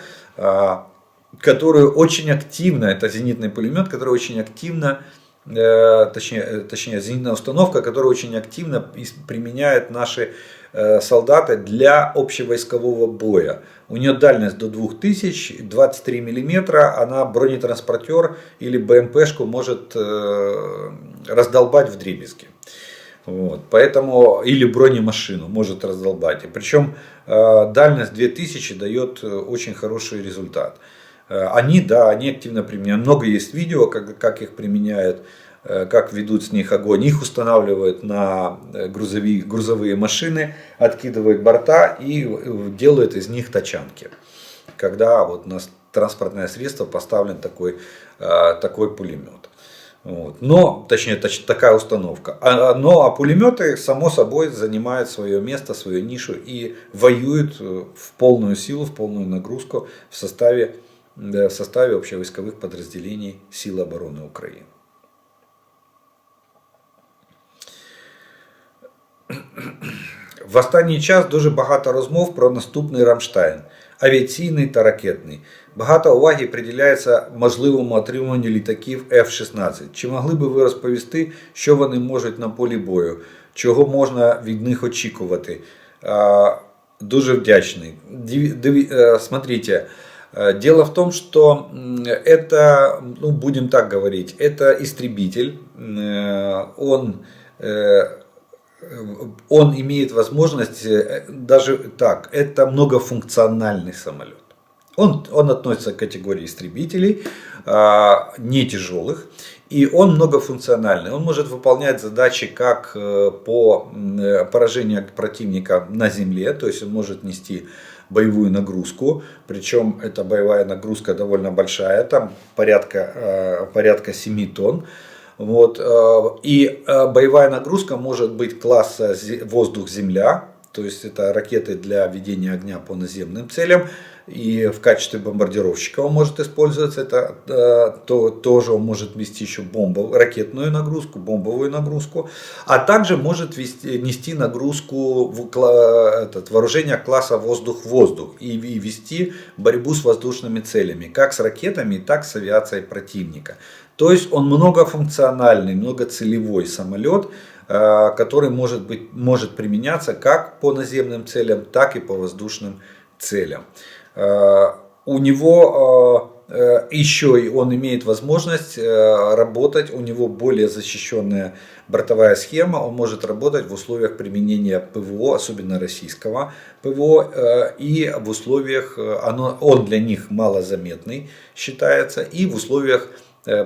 которую очень активно, это зенитный пулемет, который очень активно, точнее зенитная установка, которую очень активно применяют наши солдаты для общевойскового боя. У нее дальность до 2000, 23 мм, она бронетранспортер или БМПшку может раздолбать вдребезги. Вот, поэтому, или бронемашину может раздолбать. И причем дальность 2000 дает очень хороший результат. Они активно применяют. Много есть видео, как их применяют, как ведут с них огонь. Их устанавливают на грузовые машины, откидывают борта и делают из них тачанки. Когда вот на транспортное средство поставлен такой пулемет. Вот. Но, точнее, такая установка. Но пулеметы, само собой, занимают свое место, свою нишу и воюют в полную силу, в полную нагрузку в составе общевойскових подразделений Сил обороны України. В останній час дуже багато розмов про наступний Рамштайн, авіаційний та ракетний. Багато уваги приділяється можливому отримуванню літаків F-16. Чи могли би ви розповісти, що вони можуть на полі бою? Чого можна від них очікувати? Дуже вдячний. Смотрите, дело в том, что это, будем так говорить, это истребитель, он имеет возможность, даже так, это многофункциональный самолет. Он относится к категории истребителей, не тяжелых. И он многофункциональный. Он может выполнять задачи как по поражению противника на земле, то есть он может нести боевую нагрузку, причем эта боевая нагрузка довольно большая, там порядка 7 тонн. Вот. И боевая нагрузка может быть класса воздух-земля, то есть это ракеты для ведения огня по наземным целям. И в качестве бомбардировщика он может использоваться. Это тоже он может вести еще ракетную нагрузку, бомбовую нагрузку. А также может нести нагрузку вооружения класса воздух-воздух и вести борьбу с воздушными целями, как с ракетами, так и с авиацией противника. То есть он многофункциональный, многоцелевой самолет, который может применяться как по наземным целям, так и по воздушным целям. У него еще он имеет возможность работать, у него более защищенная бортовая схема, он может работать в условиях применения ПВО, особенно российского ПВО, и в условиях, он для них малозаметный считается, и в условиях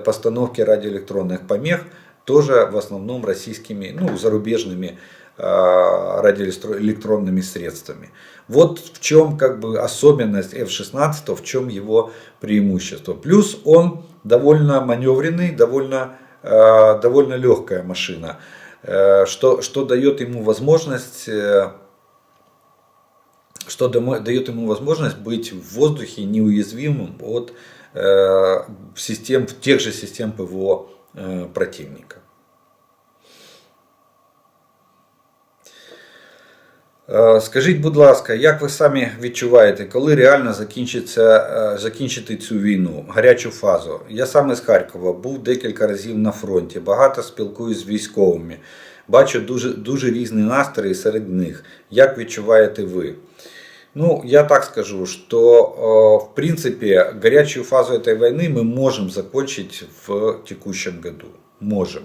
постановки радиоэлектронных помех, тоже в основном российскими, зарубежными радиоэлектронными средствами. Вот в чем особенность F-16, в чем его преимущество. Плюс он довольно маневренный, довольно легкая машина, что дает ему возможность быть в воздухе неуязвимым от тех же систем ПВО противника. Скажіть, будь ласка, як ви самі відчуваєте, коли реально закінчити цю війну, гарячу фазу? Я сам із Харкова, був декілька разів на фронті, багато спілкуюсь з військовими, бачу дуже різні настрої серед них. Як відчуваєте ви? Я так скажу, что в принципе горячую фазу этой войны мы можем закончить в текущем году. Можем.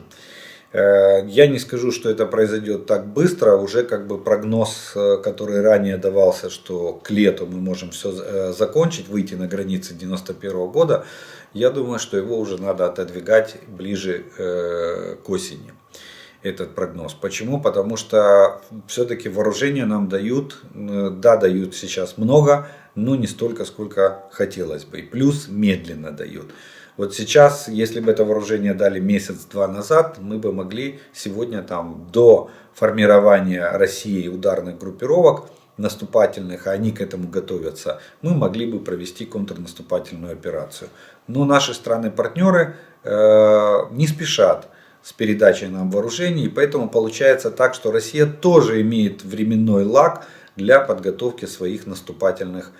Я не скажу, что это произойдет так быстро, уже прогноз, который ранее давался, что к лету мы можем все закончить, выйти на границы 91 года, я думаю, что его уже надо отодвигать ближе к осени, этот прогноз. Почему? Потому что все-таки вооружения нам дают, дают сейчас много, но не столько, сколько хотелось бы, и плюс медленно дают. Вот сейчас, если бы это вооружение дали месяц-два назад, мы бы могли сегодня до формирования России ударных группировок наступательных, а они к этому готовятся, мы могли бы провести контрнаступательную операцию. Но наши страны-партнеры не спешат с передачей нам вооружений, и поэтому получается так, что Россия тоже имеет временной лаг для подготовки своих наступательных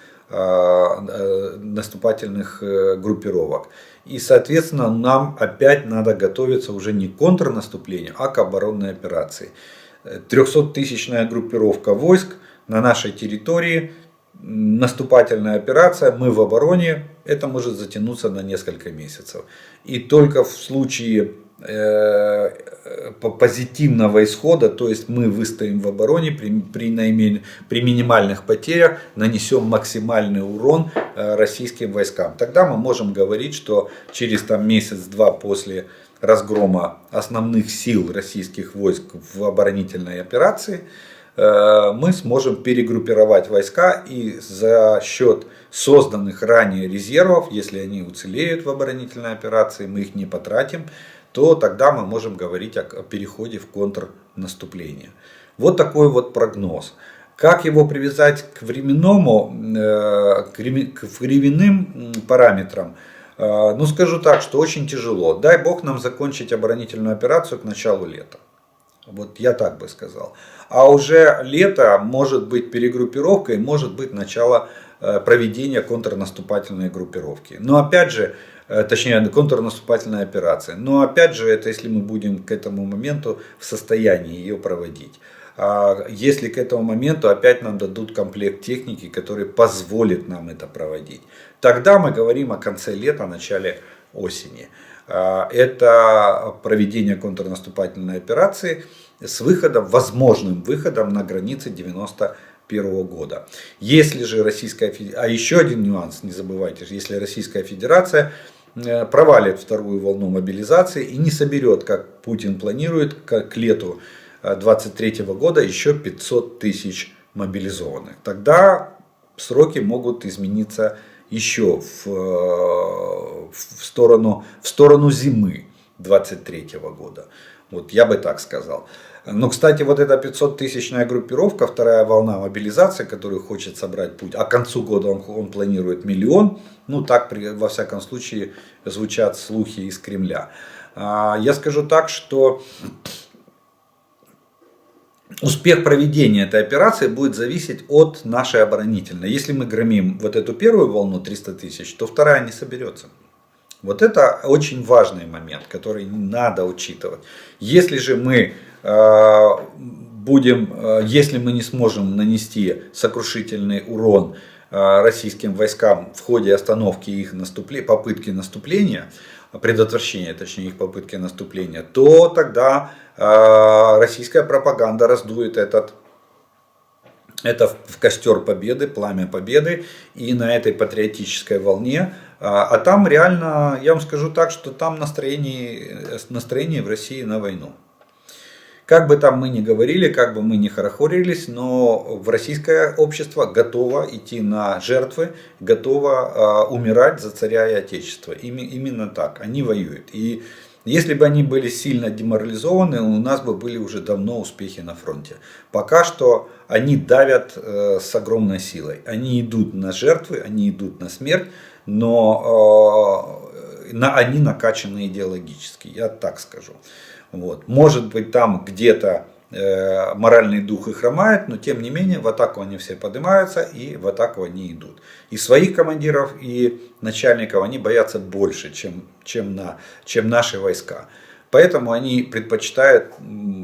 группировок. И, соответственно, нам опять надо готовиться уже не к контрнаступлению, а к оборонной операции. 300-тысячная группировка войск на нашей территории, наступательная операция, мы в обороне, это может затянуться на несколько месяцев. И только в случае позитивного исхода, то есть мы выстоим в обороне, при минимальных потерях нанесем максимальный урон российским войскам. Тогда мы можем говорить, что через месяц-два после разгрома основных сил российских войск в оборонительной операции мы сможем перегруппировать войска, и за счет созданных ранее резервов, если они уцелеют в оборонительной операции, мы их не потратим, то тогда мы можем говорить о переходе в контрнаступление. Вот такой вот прогноз. Как его привязать к временным параметрам? Скажу так, что очень тяжело. Дай бог нам закончить оборонительную операцию к началу лета. Вот я так бы сказал. А уже лето может быть перегруппировкой, может быть начало проведения контрнаступательной группировки. Но опять же, точнее контрнаступательной операции. Но опять же, это если мы будем к этому моменту в состоянии ее проводить. А если к этому моменту опять нам дадут комплект техники, который позволит нам это проводить, тогда мы говорим о конце лета, начале осени. Это проведение контрнаступательной операции с возможным выходом на границы 91 года. Если же Российская Федерация, а еще один нюанс, не забывайте, если Российская Федерация провалит вторую волну мобилизации и не соберет, как Путин планирует, к лету 2023 года еще 500 тысяч мобилизованных. Тогда сроки могут измениться еще в сторону зимы 2023 года. Вот я бы так сказал. Но, кстати, вот эта 500-тысячная группировка, вторая волна мобилизации, которую хочет собрать Путин, а к концу года он планирует 1 миллион, ну так во всяком случае звучат слухи из Кремля. Я скажу так, что успех проведения этой операции будет зависеть от нашей оборонительной. Если мы громим вот эту первую волну 300 тысяч, то вторая не соберется. Вот это очень важный момент, который надо учитывать. Если же мы если мы не сможем нанести сокрушительный урон российским войскам в ходе остановки их попытки наступления, предотвращения, точнее, их попытки наступления, то тогда российская пропаганда раздует это в костер победы, пламя победы, и на этой патриотической волне. А там реально, я вам скажу так, что там настроение в России на войну. Как бы там мы ни говорили, как бы мы ни хорохорились, но российское общество готово идти на жертвы, готово умирать за царя и отечество. Именно так, они воюют. И если бы они были сильно деморализованы, у нас бы были уже давно успехи на фронте. Пока что они давят с огромной силой. Они идут на жертвы, они идут на смерть, но они накачаны идеологически, я так скажу. Вот. Может быть, там где-то моральный дух и хромает, но тем не менее в атаку они все поднимаются и в атаку они идут. И своих командиров, и начальников они боятся больше, чем наши войска. Поэтому они предпочитают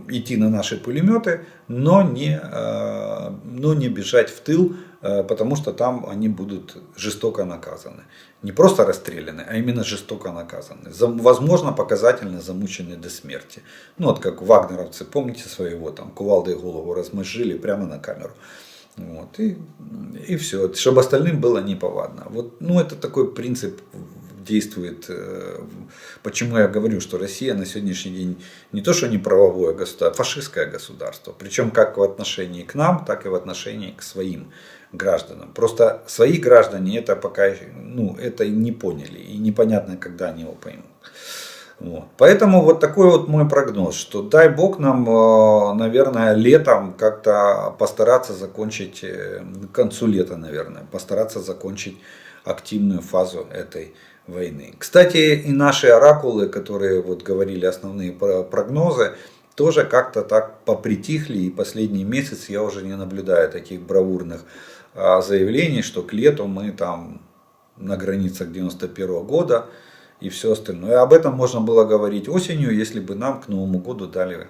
идти на наши пулеметы, но не бежать в тыл, потому что там они будут жестоко наказаны. Не просто расстреляны, а именно жестоко наказаны. Возможно, показательно замучены до смерти. Ну вот как вагнеровцы, помните своего, там кувалдой голову размозжили прямо на камеру. Вот, и все, чтобы остальным было неповадно. Вот, ну, это такой принцип действует. Почему я говорю, что Россия на сегодняшний день не то что не правовое государство, а фашистское государство. Причем как в отношении к нам, так и в отношении к своим гражданам. Просто свои граждане это пока это не поняли. И непонятно, когда они его поймут. Вот. Поэтому вот такой вот мой прогноз, что дай бог нам, наверное, летом как-то постараться закончить, к концу лета, наверное, постараться закончить активную фазу этой войны. Кстати, и наши оракулы, которые вот говорили основные прогнозы, тоже как-то так попритихли, и последний месяц я уже не наблюдаю таких бравурных заявлений, что к лету мы там на границах 91 года и все остальное. И об этом можно было говорить осенью, если бы нам к Новому году дали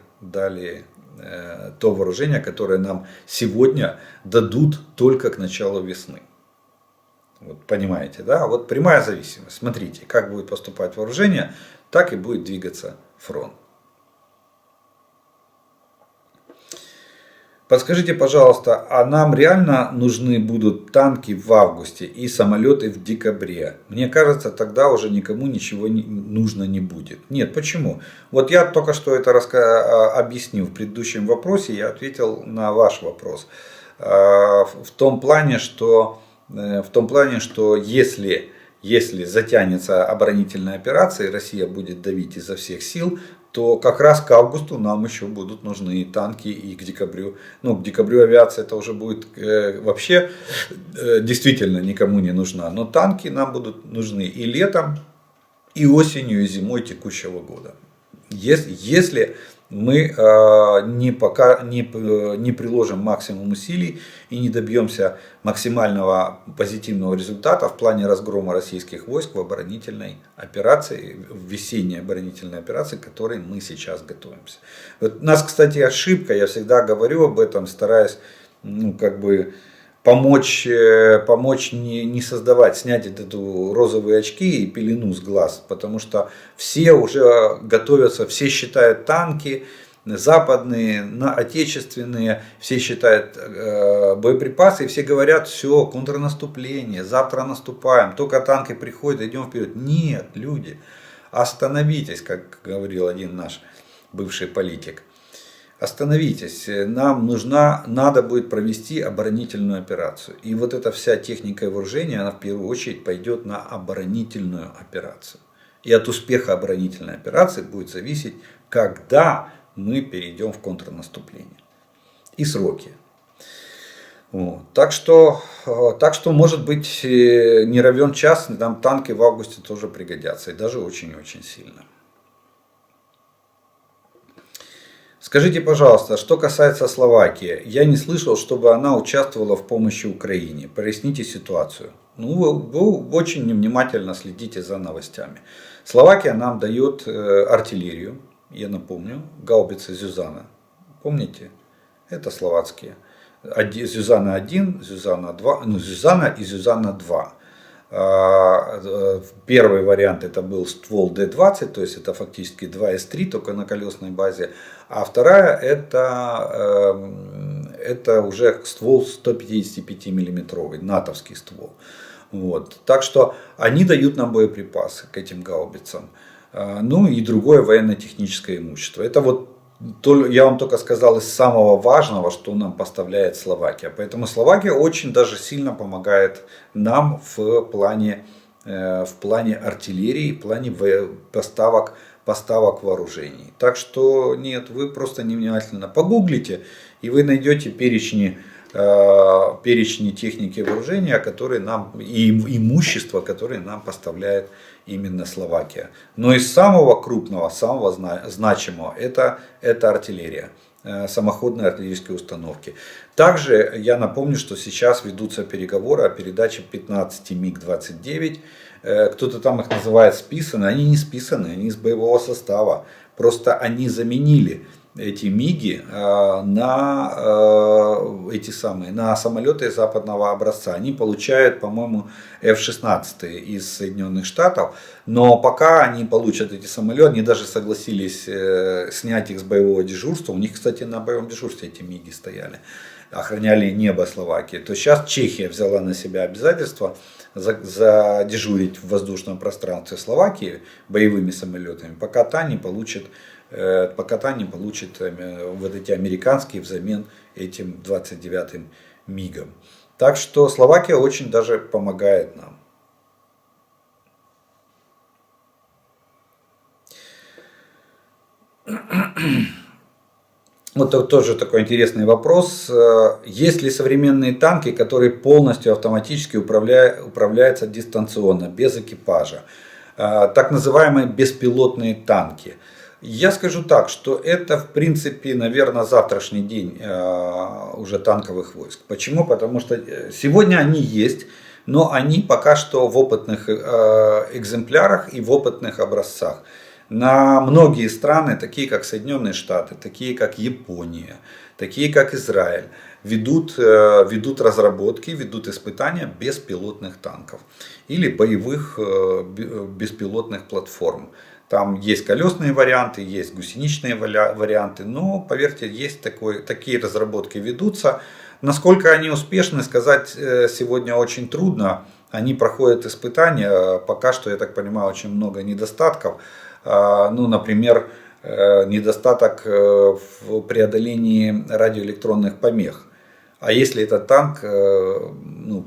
то вооружение, которое нам сегодня дадут только к началу весны. Вот, понимаете, да? Вот прямая зависимость. Смотрите, как будет поступать вооружение, так и будет двигаться фронт. Подскажите, пожалуйста, а нам реально нужны будут танки в августе и самолеты в декабре? Мне кажется, тогда уже никому ничего нужно не будет. Нет, почему? Вот я только что это объяснил в предыдущем вопросе, я ответил на ваш вопрос. В том плане, что если затянется оборонительная операция, и Россия будет давить изо всех сил, то как раз к августу нам еще будут нужны танки, и к декабрю авиация это уже будет вообще действительно никому не нужна. Но танки нам будут нужны и летом, и осенью, и зимой текущего года. Если мы не приложим максимум усилий и не добьемся максимального позитивного результата в плане разгрома российских войск в оборонительной операции, в весенней оборонительной операции, к которой мы сейчас готовимся. Вот у нас, кстати, ошибка, я всегда говорю об этом, стараясь помочь не создавать, снять эту розовые очки и пелену с глаз, потому что все уже готовятся, все считают танки, западные, отечественные, все считают боеприпасы, и все говорят, все, контрнаступление, завтра наступаем, только танки приходят, идем вперед. Нет, люди, остановитесь, как говорил один наш бывший политик. Остановитесь, нам надо будет провести оборонительную операцию. И вот эта вся техника и вооружение, она в первую очередь пойдет на оборонительную операцию. И от успеха оборонительной операции будет зависеть, когда мы перейдем в контрнаступление. И сроки. Вот. Так что, может быть, не равен час, нам танки в августе тоже пригодятся. И даже очень-очень сильно. Скажите, пожалуйста, что касается Словакии, я не слышал, чтобы она участвовала в помощи Украине. Проясните ситуацию. Вы очень невнимательно следите за новостями. Словакия нам дает артиллерию, я напомню, гаубицы Зюзана. Помните? Это словацкие. Зюзана 1, Зюзана 2, Зюзана и Зюзана 2. Первый вариант это был ствол Д-20, то есть это фактически 2С3, только на колесной базе. А вторая это уже ствол 155 миллиметровый, натовский ствол. Вот. Так что они дают нам боеприпасы к этим гаубицам. Ну и другое военно-техническое имущество. Это вот я вам только сказал из самого важного, что нам поставляет Словакия. Поэтому Словакия очень даже сильно помогает нам в плане артиллерии, в плане поставок вооружений. Так что нет, вы просто невнимательно погуглите, и вы найдете перечни техники вооружения, которые нам, и имущества, которые нам поставляет именно Словакия. Но из самого крупного, самого значимого это артиллерия, самоходные артиллерийские установки. Также я напомню, что сейчас ведутся переговоры о передаче 15 МиГ-29. Кто-то там их называет списаны, они не списаны, они из боевого состава. Просто они заменили эти МиГи на самолеты западного образца. Они получают, по-моему, F-16 из Соединенных Штатов, но пока они получат эти самолеты, они даже согласились снять их с боевого дежурства. У них, кстати, на боевом дежурстве эти МиГи стояли, охраняли небо Словакии. То сейчас Чехия взяла на себя обязательство задежурить в воздушном пространстве Словакии боевыми самолетами, пока та не получит вот эти американские взамен этим 29-м МиГом. Так что Словакия очень даже помогает нам. Вот тоже такой интересный вопрос. Есть ли современные танки, которые полностью автоматически управляются дистанционно, без экипажа? Так называемые беспилотные танки. Я скажу так, что это в принципе, наверное, завтрашний день уже танковых войск. Почему? Потому что сегодня они есть, но они пока что в опытных экземплярах и в опытных образцах. На многие страны, такие как Соединенные Штаты, такие как Япония, такие как Израиль, ведут разработки, ведут испытания беспилотных танков или боевых беспилотных платформ. Там есть колесные варианты, есть гусеничные варианты, но поверьте, такие разработки ведутся. Насколько они успешны, сказать сегодня очень трудно. Они проходят испытания, пока что, я так понимаю, очень много недостатков. Например, недостаток в преодолении радиоэлектронных помех. А если этот танк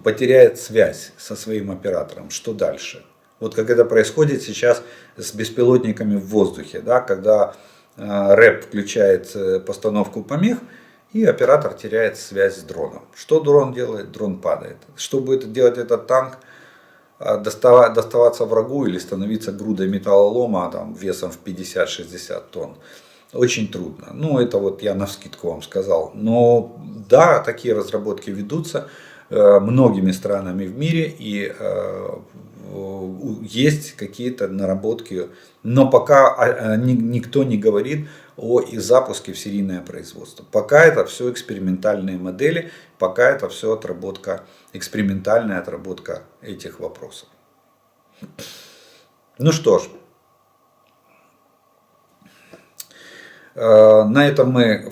потеряет связь со своим оператором, что дальше? Вот как это происходит сейчас с беспилотниками в воздухе, да, когда РЭП включает постановку помех, и оператор теряет связь с дроном. Что дрон делает? Дрон падает. Что будет делать этот танк? Доставаться врагу или становиться грудой металлолома весом в 50-60 тонн. Очень трудно. Это вот я навскидку вам сказал. Но да, такие разработки ведутся многими странами в мире, и есть какие-то наработки, но пока никто не говорит о запуске в серийное производство. Пока это все экспериментальные модели, пока это все экспериментальная отработка этих вопросов. Ну что ж, На этом мы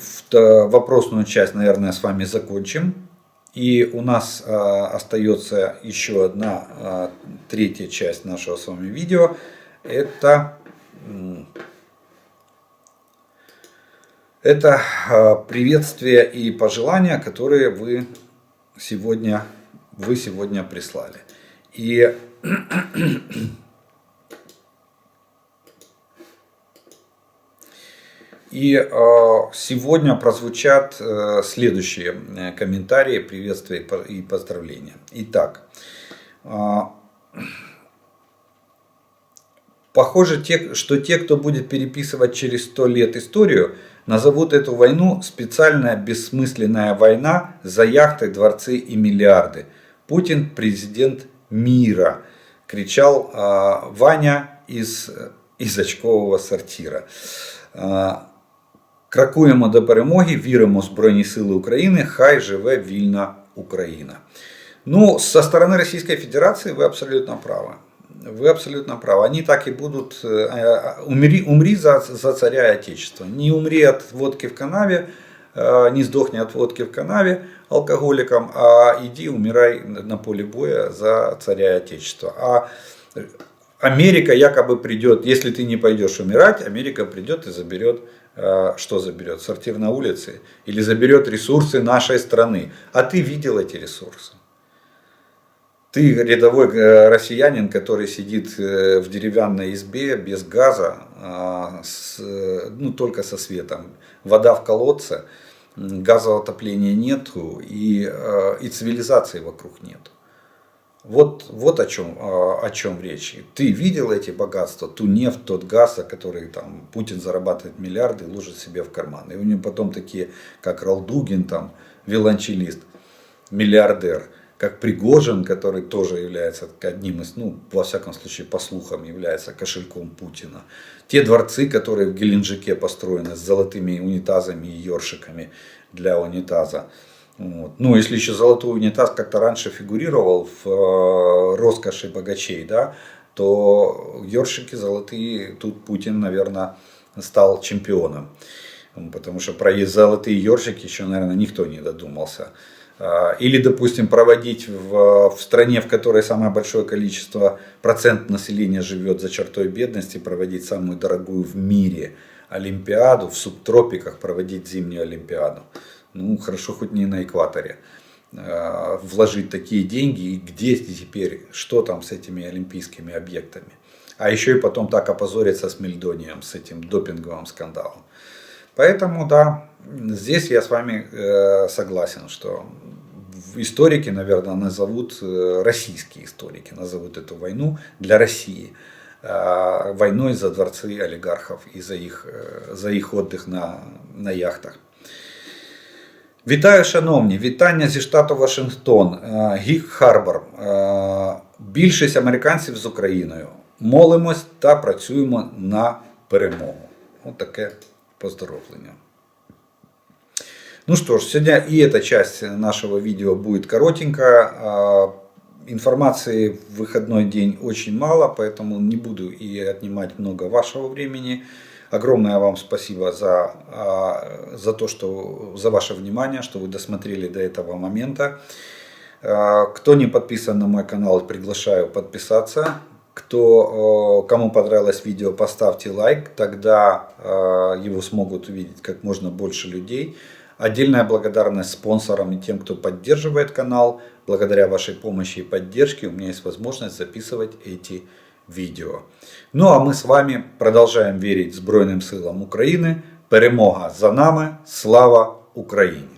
вопросную часть, наверное, с вами закончим. И у нас остается еще одна, третья часть нашего с вами видео. Это приветствия и пожелания, которые вы сегодня прислали. И сегодня прозвучат следующие комментарии, приветствия и поздравления. Итак, похоже, что те, кто будет переписывать через 100 лет историю, назовут эту войну специальная бессмысленная война за яхты, дворцы и миллиарды. Путин президент мира, кричал Ваня из очкового сортира. Крокуємо до перемоги, віримо в Збройні Сили України, хай живе вільна Украина. Ну, со стороны Российской Федерации вы абсолютно правы. Вы абсолютно правы. Они так и будут. Умри за царя и отечества. Не умри от водки в канаве, не сдохни от водки в канаве алкоголиком, а иди умирай на поле боя за царя и отечества. А Америка якобы придет, если ты не пойдешь умирать, Америка придет и заберет, что заберет? Сортир на улице? Или заберет ресурсы нашей страны? А ты видел эти ресурсы? Ты рядовой россиянин, который сидит в деревянной избе без газа, только со светом. Вода в колодце, газового отопления нету и цивилизации вокруг нет. Вот о чем речь. Ты видел эти богатства, ту нефть, тот газ, за который там Путин зарабатывает миллиарды и ложит себе в карман. И у него потом такие, как Ралдугин, там, виолончелист, миллиардер, как Пригожин, который тоже является одним из, во всяком случае, по слухам, является кошельком Путина. Те дворцы, которые в Геленджике построены с золотыми унитазами и ёршиками для унитаза. Вот. Ну, если еще золотой унитаз как-то раньше фигурировал в роскоши богачей, да, то ёршики золотые, тут Путин, наверное, стал чемпионом. Потому что про золотые ёршики еще, наверное, никто не додумался. Или, допустим, проводить в стране, в которой самое большое количество процент населения живет за чертой бедности, проводить самую дорогую в мире Олимпиаду, в субтропиках проводить зимнюю Олимпиаду. Ну, хорошо, хоть не на экваторе. Вложить такие деньги, и где теперь, что там с этими олимпийскими объектами. А еще и потом так опозориться с Мельдонием, с этим допинговым скандалом. Поэтому, да, здесь я с вами согласен, что историки, наверное, назовут, российские историки назовут эту войну для России войной за дворцы олигархов и за их отдых на яхтах. Вітаю, шановні, вітання зі штату Вашингтон, Гіг-Харбор. Більшість американців з Україною. Молимось та працюємо на перемогу. Ось таке поздоровлення. Ну что ж, сегодня и эта часть нашего видео будет коротенькая. Информации в выходной день очень мало, поэтому не буду и отнимать много вашего времени. Огромное вам спасибо за ваше внимание, что вы досмотрели до этого момента. Кто не подписан на мой канал, приглашаю подписаться. Кому понравилось видео, поставьте лайк, тогда его смогут увидеть как можно больше людей. Отдельная благодарность спонсорам и тем, кто поддерживает канал. Благодаря вашей помощи и поддержке у меня есть возможность записывать эти видео. Ну а мы с вами продолжаем верить Збройним силам України. Перемога за нами. Слава Україні!